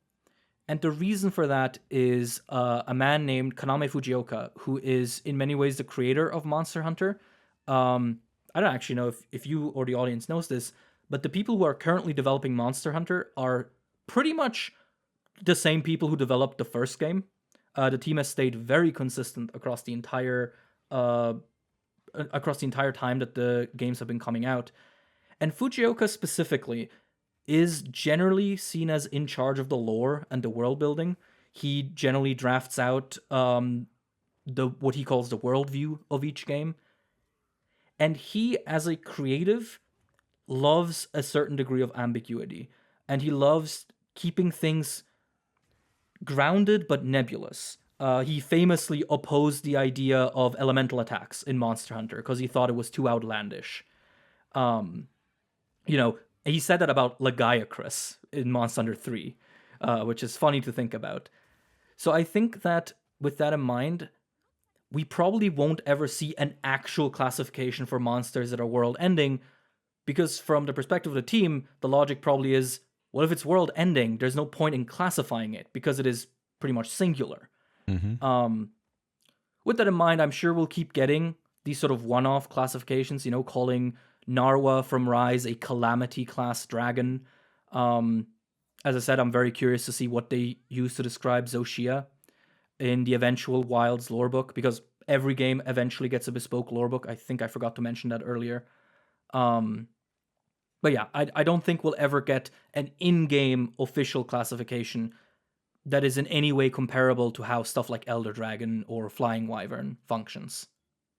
And the reason for that is a man named Kaname Fujioka, who is in many ways the creator of Monster Hunter. I don't actually know if you or the audience knows this, but the people who are currently developing Monster Hunter are pretty much the same people who developed the first game. The team has stayed very consistent across the entire time that the games have been coming out. And Fujioka specifically is generally seen as in charge of the lore and the world building. He generally drafts out what he calls the worldview of each game. And he, as a creative, loves a certain degree of ambiguity. And he loves keeping things grounded but nebulous. He famously opposed the idea of elemental attacks in Monster Hunter because he thought it was too outlandish. He said that about Lagiacrus in Monster Hunter 3, which is funny to think about. So I think that with that in mind, we probably won't ever see an actual classification for monsters that are world-ending, because from the perspective of the team, the logic probably is, well, if it's world-ending, there's no point in classifying it because it is pretty much singular. With that in mind, I'm sure we'll keep getting these sort of one-off classifications, calling Narwa from Rise a Calamity class dragon. as I said, I'm very curious to see what they use to describe Zoshia in the eventual Wilds lorebook, because every game eventually gets a bespoke lorebook. I think I forgot to mention that earlier. Um, but yeah, I don't think we'll ever get an in-game official classification that is in any way comparable to how stuff like Elder Dragon or Flying Wyvern functions.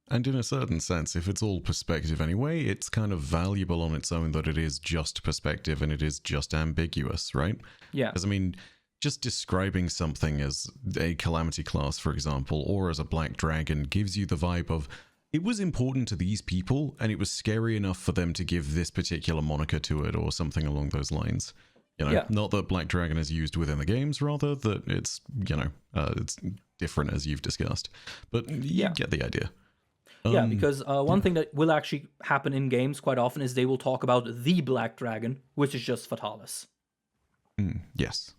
And in a certain sense, if it's all perspective anyway, it's kind of valuable on its own that it is just perspective and it is just ambiguous, right? Yeah. Because, I mean, just describing something as a Calamity class, for example, or as a Black Dragon gives you the vibe of, it was important to these people and it was scary enough for them to give this particular moniker to it or something along those lines. You know, Yeah. not that Black Dragon is used within the games, rather that it's, it's different as you've discussed. But you get the idea. Yeah, because one thing that will actually happen in games quite often is they will talk about the Black Dragon, which is just Fatalis. Yes.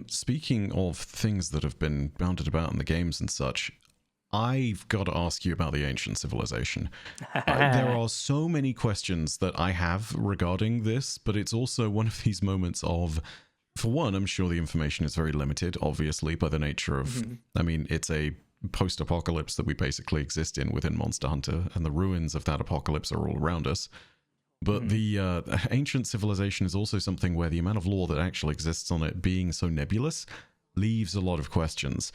Speaking of things that have been bounded about in the games and such, I've got to ask you about the ancient civilization. There are so many questions that I have regarding this, but it's also one of these moments of, for one, I'm sure the information is very limited, obviously, by the nature of, I mean, it's a post-apocalypse that we basically exist in within Monster Hunter, and the ruins of that apocalypse are all around us. But the ancient civilization is also something where the amount of lore that actually exists on it being so nebulous leaves a lot of questions.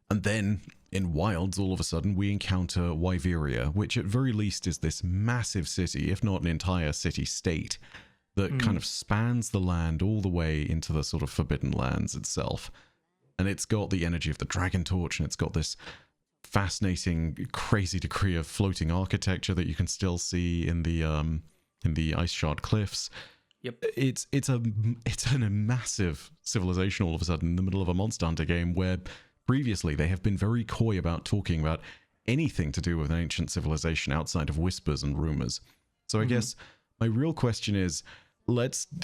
And then, in Wilds, all of a sudden, we encounter Wyveria, which at very least is this massive city, if not an entire city-state, that kind of spans the land all the way into the sort of Forbidden Lands itself. And it's got the energy of the Dragon Torch, and it's got this fascinating, crazy degree of floating architecture that you can still see in the Ice Shard Cliffs. Yep. It's a massive civilization all of a sudden in the middle of a Monster Hunter game where previously they have been very coy about talking about anything to do with an ancient civilization outside of whispers and rumors. So I guess my real question is,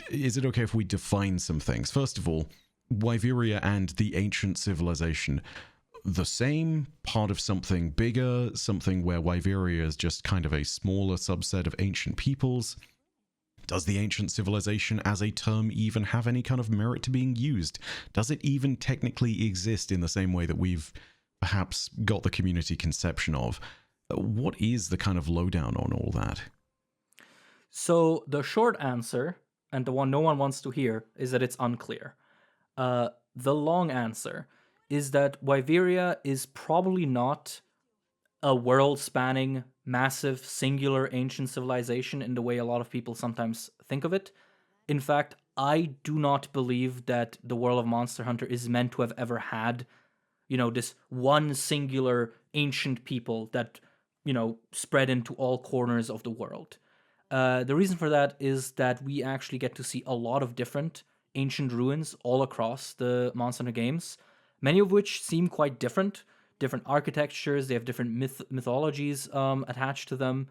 is it okay if we define some things? First of all, Wyveria and the ancient civilization, the same, part of something bigger, something where Wyveria is just kind of a smaller subset of ancient peoples? Does the ancient civilization as a term even have any kind of merit to being used? Does it even technically exist in the same way that we've perhaps got the community conception of? What is the kind of lowdown on all that? So the short answer, and the one no one wants to hear, is that it's unclear. The long answer is that Wyveria is probably not a world-spanning, massive, singular ancient civilization in the way a lot of people sometimes think of it. In fact, I do not believe that the world of Monster Hunter is meant to have ever had, this one singular ancient people that, spread into all corners of the world. The reason for that is that we actually get to see a lot of different ancient ruins all across the Monster Hunter games, many of which seem quite different architectures, they have different mythologies attached to them.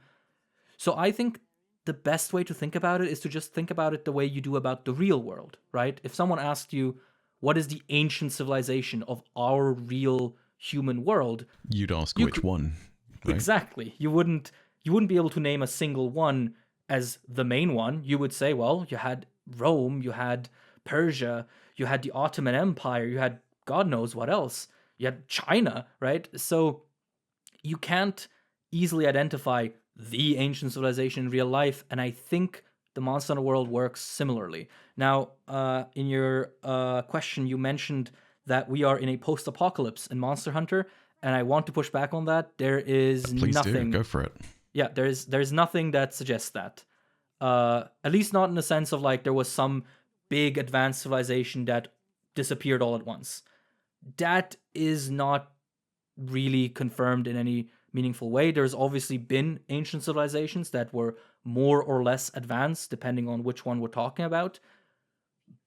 So I think the best way to think about it is to just think about it the way you do about the real world, right? If someone asked you, what is the ancient civilization of our real human world? You'd ask which one, right? Exactly. You wouldn't be able to name a single one as the main one. You would say, well, you had Rome, you had Persia, you had the Ottoman Empire, you had God knows what else. You had China, right? So you can't easily identify the ancient civilization in real life, and I think the Monster Hunter world works similarly. Now, in your question, you mentioned that we are in a post-apocalypse in Monster Hunter, and I want to push back on that. There is Please nothing. Go for it. Yeah, there's nothing that suggests that. At least not in the sense of like there was some big advanced civilization that disappeared all at once. That is not really confirmed in any meaningful way. There's obviously been ancient civilizations that were more or less advanced, depending on which one we're talking about.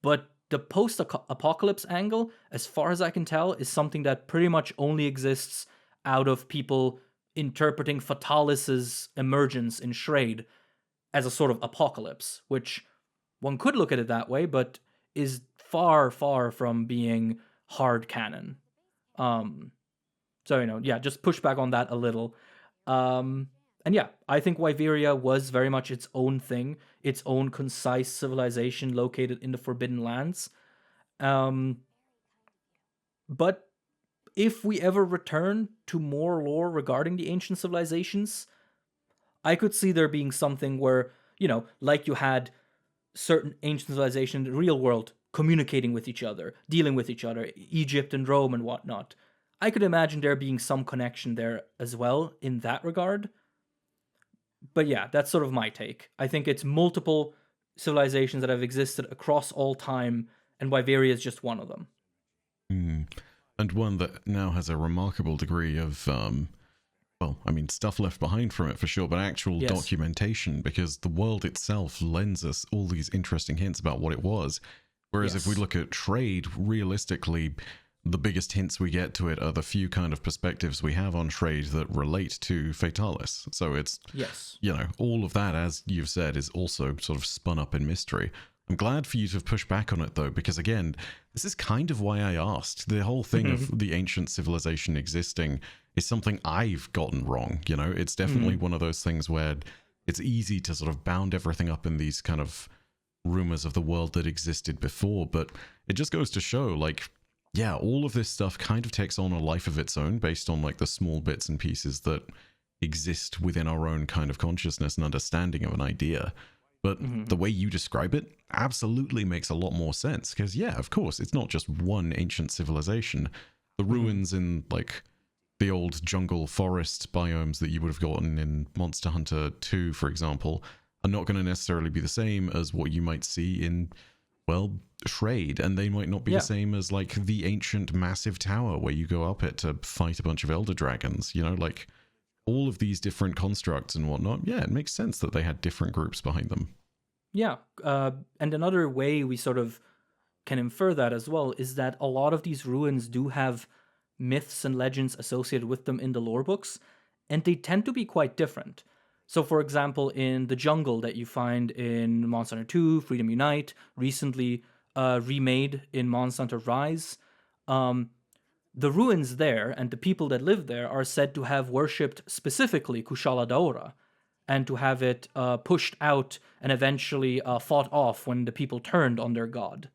But the post-apocalypse angle, as far as I can tell, is something that pretty much only exists out of people interpreting Fatalis's emergence in Shrade as a sort of apocalypse, which one could look at it that way, but is far, far from being hard canon. So, just push back on that a little. And And yeah, I think Wyveria was very much its own thing, its own concise civilization located in the Forbidden Lands. Um, but if we ever return to more lore regarding the ancient civilizations, I could see there being something where, like you had certain ancient civilizations in the real world communicating with each other, dealing with each other, Egypt and Rome and whatnot. I could imagine there being some connection there as well in that regard. But yeah, that's sort of my take. I think it's multiple civilizations that have existed across all time, and Wyveria is just one of them. And one that now has a remarkable degree of, stuff left behind from it for sure, but actual documentation, because the world itself lends us all these interesting hints about what it was. Whereas if we look at trade, realistically, the biggest hints we get to it are the few kind of perspectives we have on trade that relate to Fatalis. So it's, all of that, as you've said, is also sort of spun up in mystery. I'm glad for you to have pushed back on it, though, because again, this is kind of why I asked. The whole thing of the ancient civilization existing is something I've gotten wrong. It's definitely one of those things where it's easy to sort of bound everything up in these kind of rumors of the world that existed before, but it just goes to show, like, yeah, all of this stuff kind of takes on a life of its own based on, like, the small bits and pieces that exist within our own kind of consciousness and understanding of an idea. But the way you describe it absolutely makes a lot more sense, because, yeah, of course, it's not just one ancient civilization. The ruins in, like, the old jungle forest biomes that you would have gotten in Monster Hunter 2, for example, are not going to necessarily be the same as what you might see in, well, Trade, and they might not be the same as, like, the ancient massive tower where you go up it to fight a bunch of elder dragons, like... all of these different constructs and whatnot, yeah, it makes sense that they had different groups behind them. Yeah, and another way we sort of can infer that as well is that a lot of these ruins do have myths and legends associated with them in the lore books, and they tend to be quite different. So, for example, in the jungle that you find in Monster Hunter 2, Freedom Unite, recently remade in Monster Hunter Rise, the ruins there and the people that live there are said to have worshipped specifically Kushala Daora, and to have it pushed out and eventually fought off when the people turned on their god.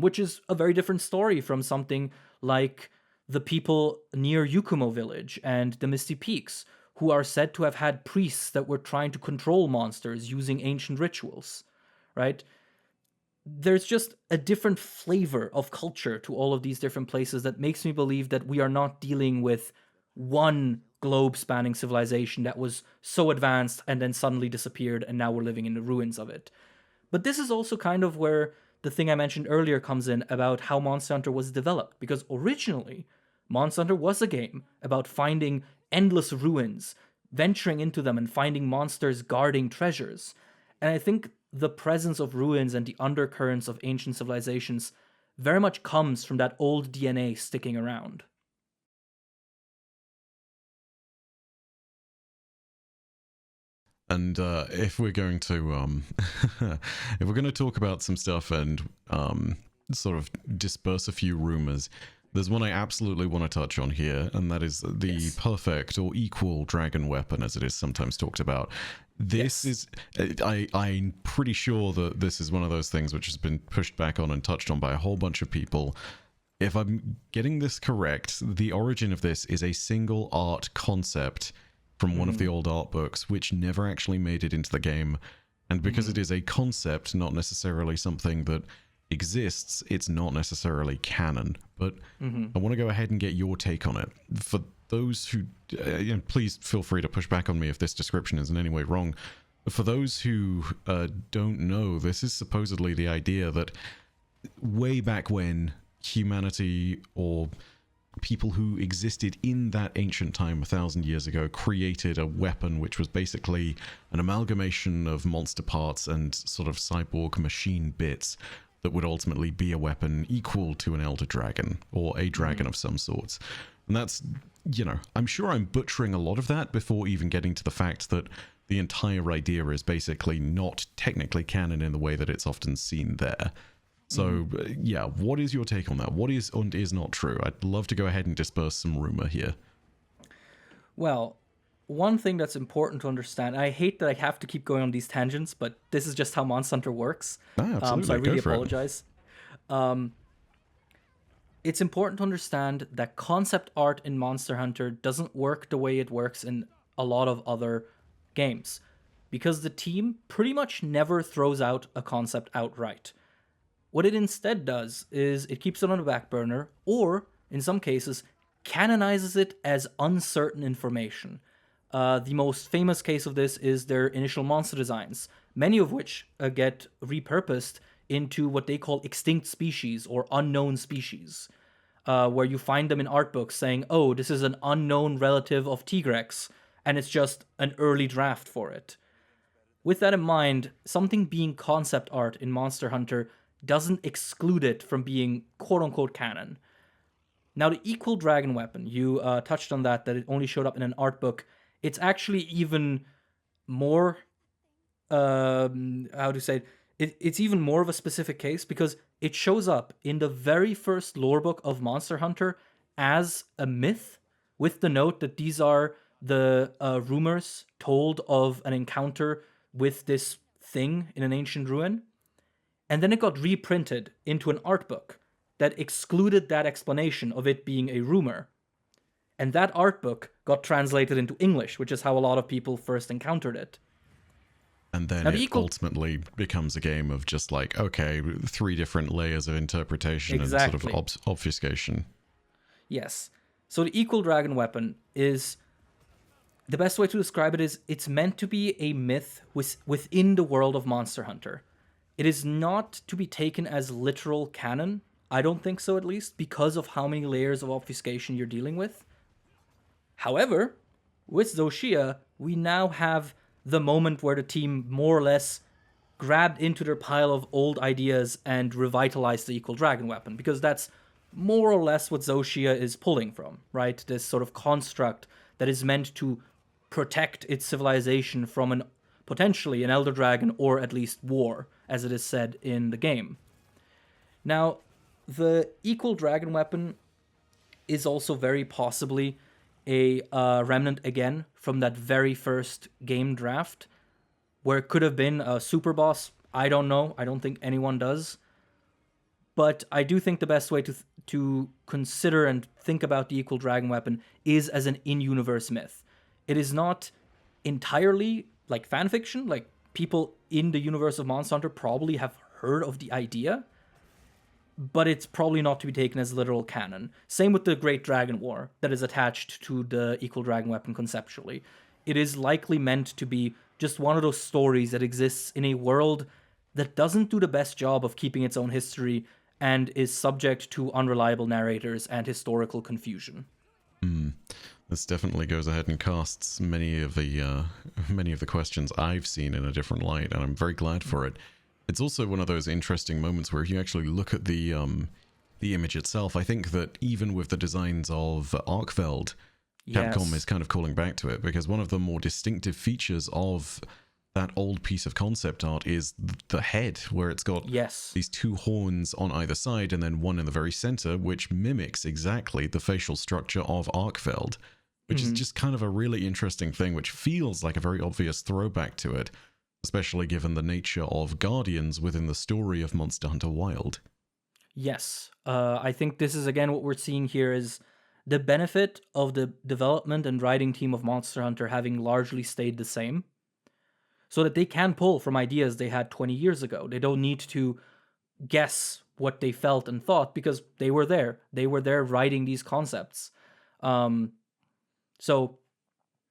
Which is a very different story from something like the people near Yukumo village and the Misty Peaks, who are said to have had priests that were trying to control monsters using ancient rituals, right? There's just a different flavor of culture to all of these different places that makes me believe that we are not dealing with one globe-spanning civilization that was so advanced and then suddenly disappeared, and now we're living in the ruins of it. But this is also kind of where the thing I mentioned earlier comes in about how Monster Hunter was developed, because originally, Monster Hunter was a game about finding endless ruins, venturing into them and finding monsters guarding treasures. And I think the presence of ruins and the undercurrents of ancient civilizations very much comes from that old DNA sticking around. And if we're going to talk about some stuff and sort of disperse a few rumors, there's one I absolutely want to touch on here, and that is the perfect or equal dragon weapon, as it is sometimes talked about. This is, I'm pretty sure that this is one of those things which has been pushed back on and touched on by a whole bunch of people. If I'm getting this correct, the origin of this is a single art concept from one of the old art books, which never actually made it into the game. And because it is a concept, not necessarily something that exists, it's not necessarily canon. But I want to go ahead and get your take on it. For those who, please feel free to push back on me if this description is in any way wrong. For those who don't know, this is supposedly the idea that way back when humanity, or people who existed in that ancient time 1,000 years ago, created a weapon which was basically an amalgamation of monster parts and sort of cyborg machine bits that would ultimately be a weapon equal to an elder dragon or a dragon of some sorts. And that's, I'm sure I'm butchering a lot of that before even getting to the fact that the entire idea is basically not technically canon in the way that it's often seen there. So, yeah, what is your take on that? What is and is not true? I'd love to go ahead and disperse some rumor here. Well, one thing that's important to understand, I hate that I have to keep going on these tangents, but this is just how Monster Hunter works. Ah, absolutely. So I really Go for it. apologize. It's important to understand that concept art in Monster Hunter doesn't work the way it works in a lot of other games, because the team pretty much never throws out a concept outright. What it instead does is it keeps it on the back burner, or, in some cases, canonizes it as uncertain information. The most famous case of this is their initial monster designs, many of which get repurposed into what they call extinct species or unknown species, where you find them in art books saying, oh, this is an unknown relative of Tigrex, and it's just an early draft for it. With that in mind, something being concept art in Monster Hunter doesn't exclude it from being quote-unquote canon. Now, the equal dragon weapon, you touched on that it only showed up in an art book. It's actually even more, how to say it's even more of a specific case, because it shows up in the very first lore book of Monster Hunter as a myth, with the note that these are the rumors told of an encounter with this thing in an ancient ruin. And then it got reprinted into an art book that excluded that explanation of it being a rumor. And that art book got translated into English, which is how a lot of people first encountered it. And then it ultimately becomes a game of just like, okay, 3 different layers of interpretation and sort of obfuscation. Yes. So the equal dragon weapon is... the best way to describe it is it's meant to be a myth within the world of Monster Hunter. It is not to be taken as literal canon. I don't think so, at least, because of how many layers of obfuscation you're dealing with. However, with Zoshia, we now have the moment where the team more or less grabbed into their pile of old ideas and revitalized the equal dragon weapon, because that's more or less what Zoshia is pulling from, right? This sort of construct that is meant to protect its civilization from potentially an elder dragon, or at least war, as it is said in the game. Now, the equal dragon weapon is also very possibly a remnant again from that very first game draft, where it could have been a super boss. I don't know. I don't think anyone does. But I do think the best way to consider and think about the equal dragon weapon is as an in-universe myth. It is not entirely like fanfiction. Like, people in the universe of Monster Hunter probably have heard of the idea, but it's probably not to be taken as literal canon. Same with the Great Dragon War that is attached to the equal dragon weapon conceptually. It is likely meant to be just one of those stories that exists in a world that doesn't do the best job of keeping its own history and is subject to unreliable narrators and historical confusion. This definitely goes ahead and casts many of the questions I've seen in a different light, and I'm very glad for it. It's also one of those interesting moments where if you actually look at the image itself, I think that even with the designs of Arkveld, Capcom is kind of calling back to it, because one of the more distinctive features of that old piece of concept art is the head, where it's got these 2 horns on either side and then one in the very center, which mimics exactly the facial structure of Arkveld, which is just kind of a really interesting thing, which feels like a very obvious throwback to it, especially given the nature of Guardians within the story of Monster Hunter Wilds. Yes. I think this is, again, what we're seeing here is the benefit of the development and writing team of Monster Hunter having largely stayed the same, so that they can pull from ideas they had 20 years ago. They don't need to guess what they felt and thought, because they were there. They were there writing these concepts. So,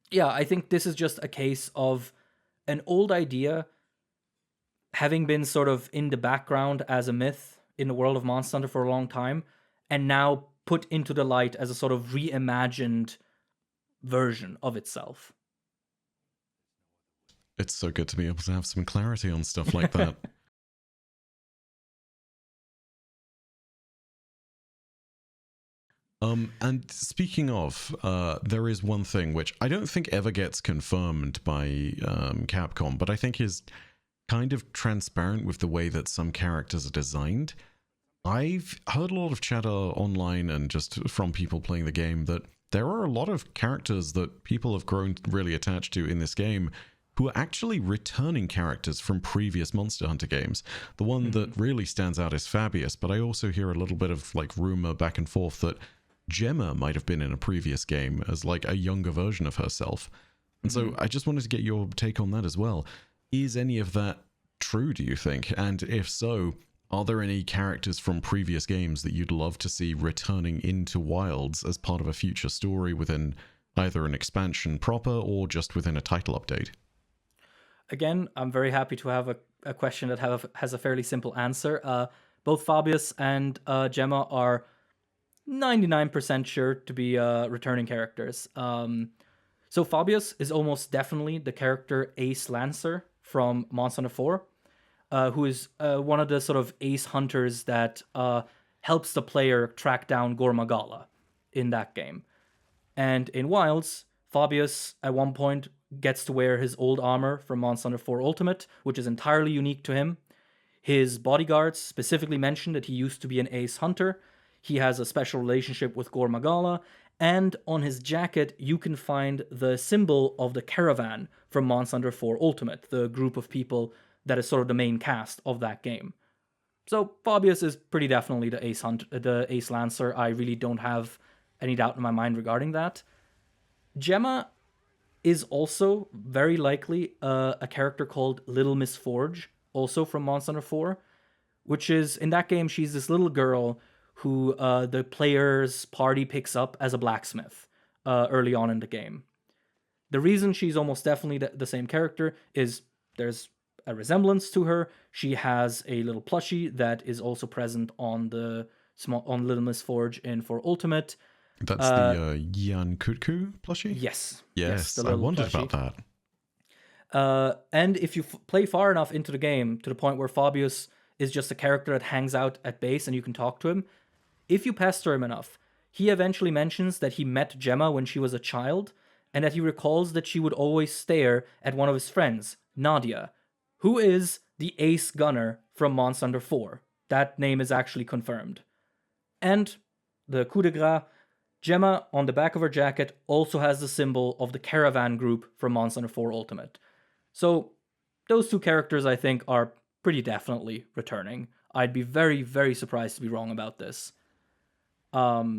yeah, I think this is just a case of an old idea having been sort of in the background as a myth in the world of Monster Hunter for a long time, and now put into the light as a sort of reimagined version of itself. It's so good to be able to have some clarity on stuff like that. And speaking of, there is one thing which I don't think ever gets confirmed by Capcom, but I think is kind of transparent with the way that some characters are designed. I've heard a lot of chatter online and just from people playing the game that there are a lot of characters that people have grown really attached to in this game who are actually returning characters from previous Monster Hunter games. The one that really stands out is Fabius, but I also hear a little bit of like rumor back and forth that Gemma might have been in a previous game as like a younger version of herself. And so I just wanted to get your take on that as well. Is any of that true, do you think? And if so, are there any characters from previous games that you'd love to see returning into Wilds as part of a future story within either an expansion proper or just within a title update? Again, I'm very happy to have a question that has a fairly simple answer. Both Fabius and Gemma are 99% sure to be returning characters. So Fabius is almost definitely the character Ace Lancer from Monster Hunter 4, who is one of the sort of ace hunters that helps the player track down Gore Magala in that game. And in Wilds, Fabius at one point gets to wear his old armor from Monster Hunter 4 Ultimate, which is entirely unique to him. His bodyguards specifically mention that he used to be an ace hunter. He has a special relationship with Gore Magala, and on his jacket you can find the symbol of the caravan from Monster Hunter 4 Ultimate, the group of people that is sort of the main cast of that game. So Fabius is pretty definitely the Ace Lancer. I really don't have any doubt in my mind regarding that. Gemma is also very likely a character called Little Miss Forge, also from Monster Hunter 4, which is, in that game, she's this little girl who the player's party picks up as a blacksmith early on in the game. The reason she's almost definitely the same character is there's a resemblance to her. She has a little plushie that is also present on on Little Miss Forge in 4 Ultimate. That's the Yan Kutku plushie? Yes. Yes, I wondered plushie about that. And if you play far enough into the game to the point where Fabius is just a character that hangs out at base and you can talk to him, if you pester him enough, he eventually mentions that he met Gemma when she was a child and that he recalls that she would always stare at one of his friends, Nadia, who is the ace gunner from Monster Hunter 4. That name is actually confirmed. And the coup de grace, Gemma, on the back of her jacket, also has the symbol of the caravan group from Monster Hunter 4 Ultimate. So, those two characters, I think, are pretty definitely returning. I'd be very, very surprised to be wrong about this. Does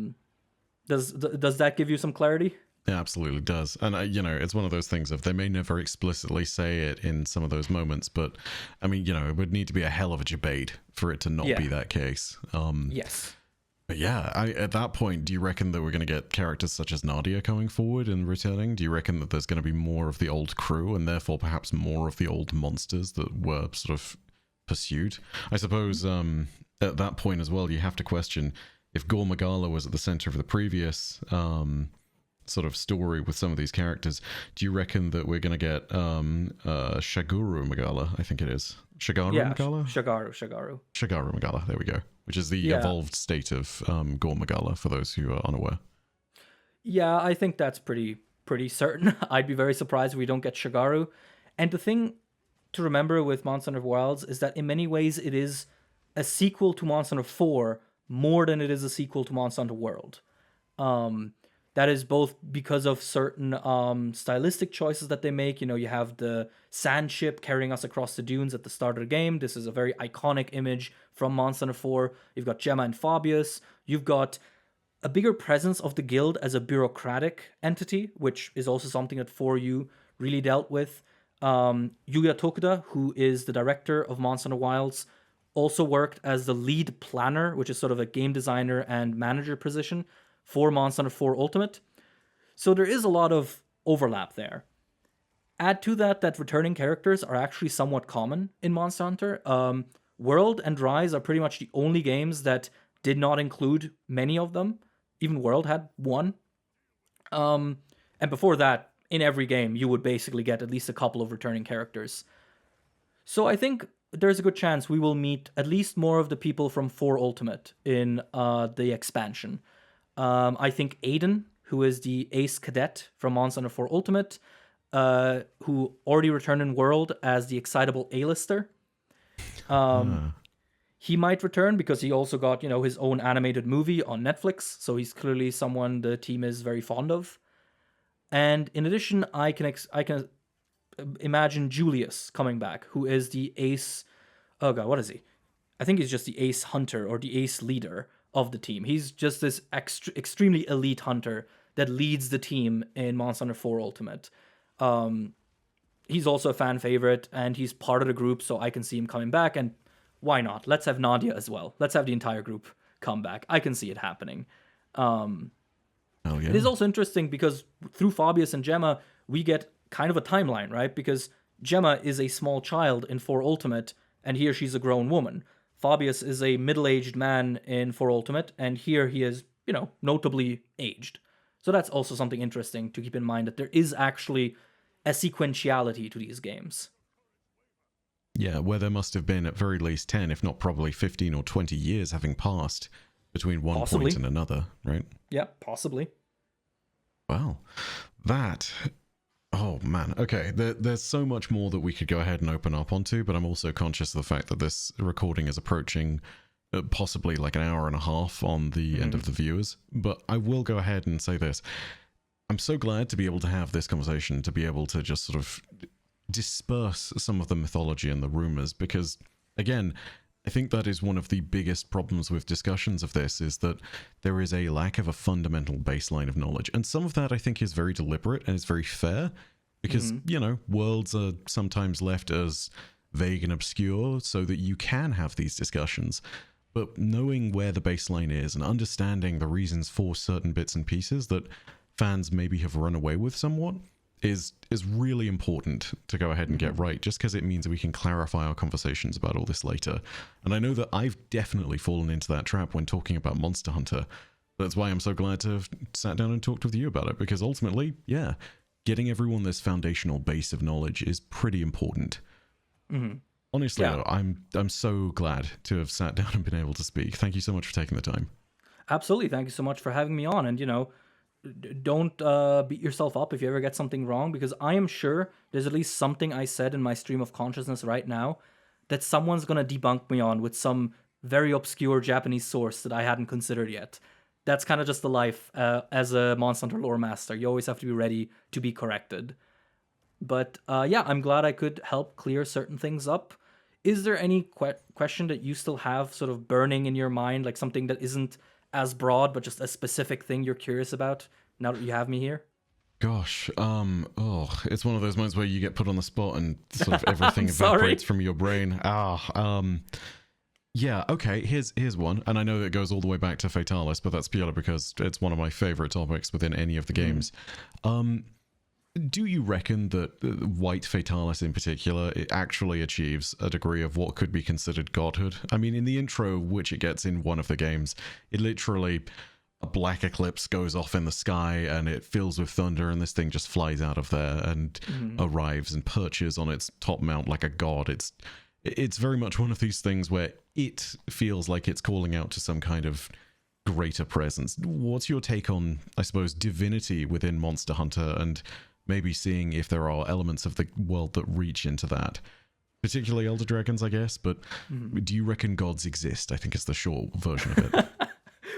that give you some clarity? It absolutely does. And, it's one of those things of they may never explicitly say it in some of those moments, but, I mean, it would need to be a hell of a debate for it to not be that case. Yes. But yeah, at that point, do you reckon that we're going to get characters such as Nadia coming forward and returning? Do you reckon that there's going to be more of the old crew and therefore perhaps more of the old monsters that were sort of pursued? I suppose at that point as well, you have to question if Gore Magala was at the center of the previous sort of story with some of these characters. Do you reckon that we're going to get Shaguru Magala, I think it is? Shagaru Magala? Shagaru Magala, there we go. Which is the evolved state of Gore Magala, for those who are unaware. Yeah, I think that's pretty certain. I'd be very surprised if we don't get Shagaru. And the thing to remember with Monster Hunter Wilds is that in many ways it is a sequel to Monster Hunter 4 more than it is a sequel to Monster Hunter World. That is both because of certain stylistic choices that they make. You have the sand ship carrying us across the dunes at the start of the game. This is a very iconic image from Monster Hunter 4. You've got Gemma and Fabius. You've got a bigger presence of the guild as a bureaucratic entity, which is also something that 4U really dealt with. Yuya Tokuda, who is the director of Monster Hunter Wilds, also worked as the lead planner, which is sort of a game designer and manager position for Monster Hunter 4 Ultimate. So there is a lot of overlap there. Add to that returning characters are actually somewhat common in Monster Hunter. World and Rise are pretty much the only games that did not include many of them. Even World had one. And before that, in every game, you would basically get at least a couple of returning characters. So I think there's a good chance we will meet at least more of the people from 4 Ultimate in the expansion. I think Aiden, who is the ace cadet from Monster Hunter 4 Ultimate, who already returned in World as the excitable A-lister. He might return because he also got, his own animated movie on Netflix, so he's clearly someone the team is very fond of. And in addition, I can imagine Julius coming back, who is the ace. Oh god, what is he? I think he's just the ace hunter or the ace leader of the team. He's just this extremely elite hunter that leads the team in Monster Hunter 4 Ultimate. He's also a fan favorite, and he's part of the group, so I can see him coming back. And why not? Let's have Nadia as well. Let's have the entire group come back. I can see it happening. Oh, yeah. It is also interesting because through Fabius and Gemma, we get kind of a timeline, right? Because Gemma is a small child in 4 Ultimate, and here she's a grown woman. Fabius is a middle-aged man in 4 Ultimate, and here he is, notably aged. So that's also something interesting to keep in mind, that there is actually a sequentiality to these games. Yeah, where there must have been at very least 10, if not probably 15 or 20 years having passed between one point and another, right? Yeah, possibly. Wow. That... Oh, man. Okay, there's so much more that we could go ahead and open up onto, but I'm also conscious of the fact that this recording is approaching possibly like an hour and a half on the end of the viewers. But I will go ahead and say this. I'm so glad to be able to have this conversation, to be able to just sort of disperse some of the mythology and the rumors, because, again, I think that is one of the biggest problems with discussions of this, is that there is a lack of a fundamental baseline of knowledge. And some of that I think is very deliberate and is very fair, because, worlds are sometimes left as vague and obscure so that you can have these discussions. But knowing where the baseline is and understanding the reasons for certain bits and pieces that fans maybe have run away with somewhat is really important to go ahead and get right, just because it means that we can clarify our conversations about all this later. And I know that I've definitely fallen into that trap when talking about Monster Hunter. That's why I'm so glad to have sat down and talked with you about it, because ultimately, yeah, getting everyone this foundational base of knowledge is pretty important. Honestly, though, I'm so glad to have sat down and been able to speak. Thank you so much for taking the time. Absolutely. Thank you so much for having me on. And, don't beat yourself up if you ever get something wrong, because I am sure there's at least something I said in my stream of consciousness right now that someone's going to debunk me on with some very obscure Japanese source that I hadn't considered yet. That's kind of just the life as a Monster Hunter lore master. You always have to be ready to be corrected. But yeah, I'm glad I could help clear certain things up. Is there any question that you still have sort of burning in your mind, like something that isn't as broad, but just a specific thing you're curious about now that you have me here? Gosh, it's one of those moments where you get put on the spot and sort of everything evaporates from your brain. Yeah, okay, here's one, and I know that it goes all the way back to Fatalis, but that's purely because it's one of my favorite topics within any of the games. Do you reckon that White Fatalis in particular, it actually achieves a degree of what could be considered godhood? I mean, in the intro, which it gets in one of the games, it literally, a black eclipse goes off in the sky and it fills with thunder, and this thing just flies out of there and arrives and perches on its top mount like a god. It's very much one of these things where it feels like it's calling out to some kind of greater presence. What's your take on, I suppose, divinity within Monster Hunter, and maybe seeing if there are elements of the world that reach into that? Particularly Elder Dragons, I guess, but do you reckon gods exist? I think is the short version of it.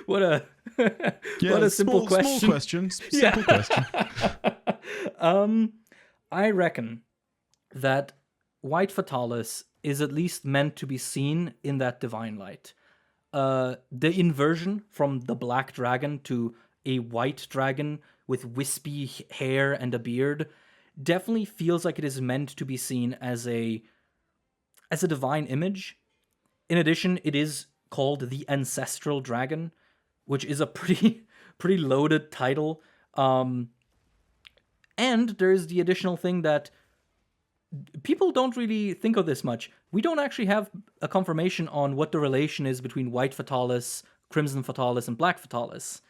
What a simple question. Small question. Simple question. I reckon that White Fatalis is at least meant to be seen in that divine light. The inversion from the black dragon to a white dragon with wispy hair and a beard definitely feels like it is meant to be seen as a divine image. In addition, it is called the Ancestral Dragon, which is a pretty loaded title. And there's the additional thing that people don't really think of this much. We don't actually have a confirmation on what the relation is between White Fatalis, Crimson Fatalis, and Black Fatalis.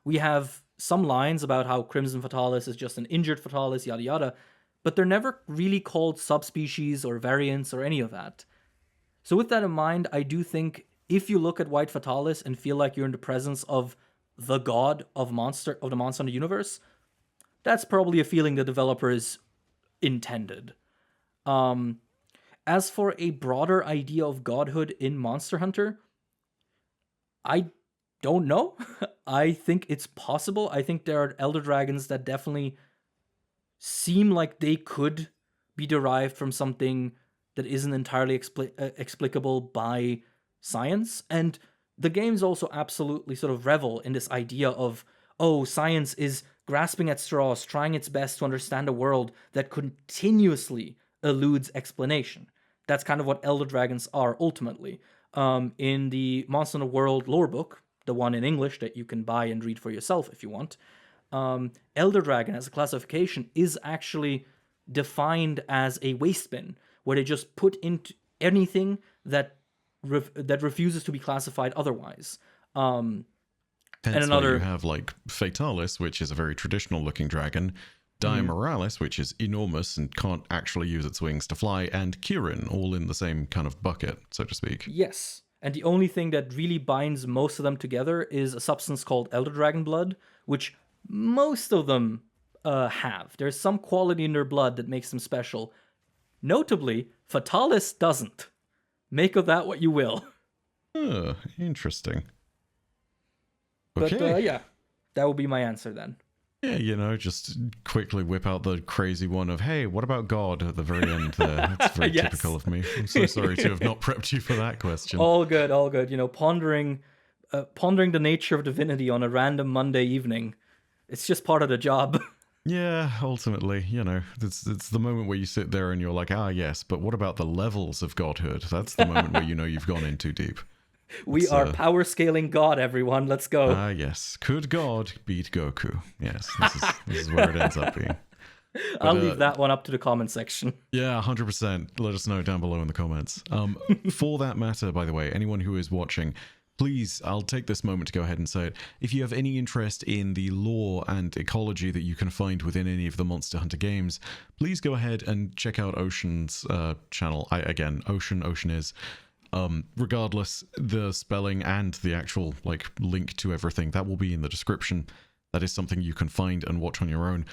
We have some lines about how Crimson Fatalis is just an injured Fatalis, yada yada, but they're never really called subspecies or variants or any of that. So with that in mind, I do think if you look at White Fatalis and feel like you're in the presence of the god of the Monster Hunter universe, that's probably a feeling the developers intended. And As for a broader idea of godhood in Monster Hunter, I don't know. I think it's possible. I think there are elder dragons that definitely seem like they could be derived from something that isn't entirely explicable by science. And the games also absolutely sort of revel in this idea of, oh, science is grasping at straws, trying its best to understand a world that continuously eludes explanation. That's kind of what elder dragons are ultimately. In the Monster Hunter World lore book, the one in English that you can buy and read for yourself if you want, elder dragon as a classification is actually defined as a waste bin, where they just put into anything that refuses to be classified otherwise. Hence why you have like Fatalis, which is a very traditional looking dragon, Diamoralis, which is enormous and can't actually use its wings to fly, and Kirin, all in the same kind of bucket, so to speak. Yes, and the only thing that really binds most of them together is a substance called Elder Dragon Blood, which most of them have. There's some quality in their blood that makes them special. Notably, Fatalis doesn't. Make of that what you will. Oh, interesting. Okay. But yeah, that will be my answer then. Yeah, you know, just quickly whip out the crazy one of, hey, what about God at the very end there? That's very typical of me. I'm so sorry to have not prepped you for that question. All good, all good. You know, pondering the nature of divinity on a random Monday evening. It's just part of the job. Yeah, ultimately, you know, it's the moment where you sit there and you're like, ah, yes, but what about the levels of godhood? That's the moment where you know you've gone in too deep. We are power scaling God, everyone. Let's go. Ah, yes. Could God beat Goku? Yes, this is where it ends up being. But, I'll leave that one up to the comment section. Yeah, 100%. Let us know down below in the comments. For that matter, by the way, anyone who is watching, please, I'll take this moment to go ahead and say it. If you have any interest in the lore and ecology that you can find within any of the Monster Hunter games, please go ahead and check out Ocean's channel. Oceaniz. Regardless, the spelling and the actual like link to everything, that will be in the description. That is something you can find and watch on your own.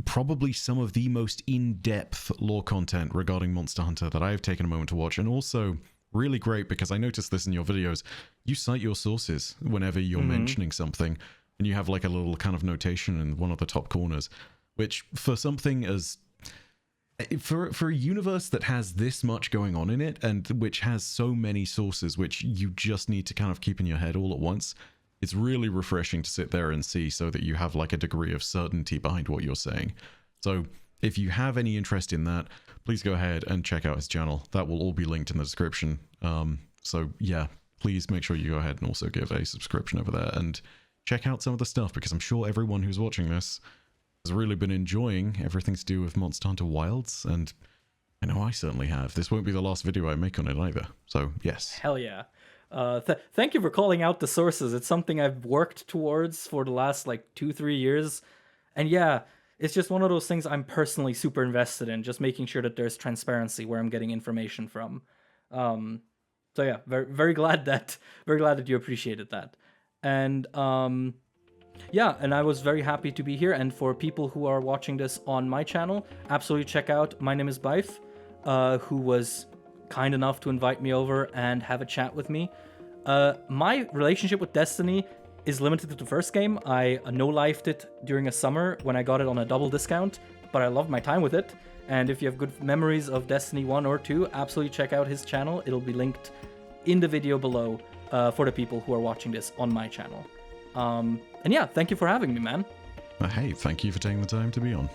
Probably some of the most in-depth lore content regarding Monster Hunter that I have taken a moment to watch, and also really great because I noticed this in your videos. You cite your sources whenever you're mentioning something, and you have like a little kind of notation in one of the top corners, which for something as for a universe that has this much going on in it and which has so many sources which you just need to kind of keep in your head all at once, it's really refreshing to sit there and see, so that you have like a degree of certainty behind what you're saying. So if you have any interest in that, please go ahead and check out his channel. That will all be linked in the description. So yeah, please make sure you go ahead and also give a subscription over there and check out some of the stuff, because I'm sure everyone who's watching this has really been enjoying everything to do with Monster Hunter Wilds, and I know I certainly have. This won't be the last video I make on it either, so yes. Hell yeah. Thank you for calling out the sources. It's something I've worked towards for the last like 2-3 years, and yeah, it's just one of those things I'm personally super invested in, just making sure that there's transparency where I'm getting information from. So yeah, very glad that you appreciated that. And yeah, and I was very happy to be here. And for people who are watching this on my channel, absolutely check out My Name is Bife, who was kind enough to invite me over and have a chat with me. My relationship with Destiny is limited to the first game. I no-lifed it during a summer when I got it on a double discount, but I loved my time with it. And if you have good memories of Destiny 1 or 2, absolutely check out his channel. It'll be linked in the video below for the people who are watching this on my channel. And yeah, thank you for having me, man. Hey, thank you for taking the time to be on.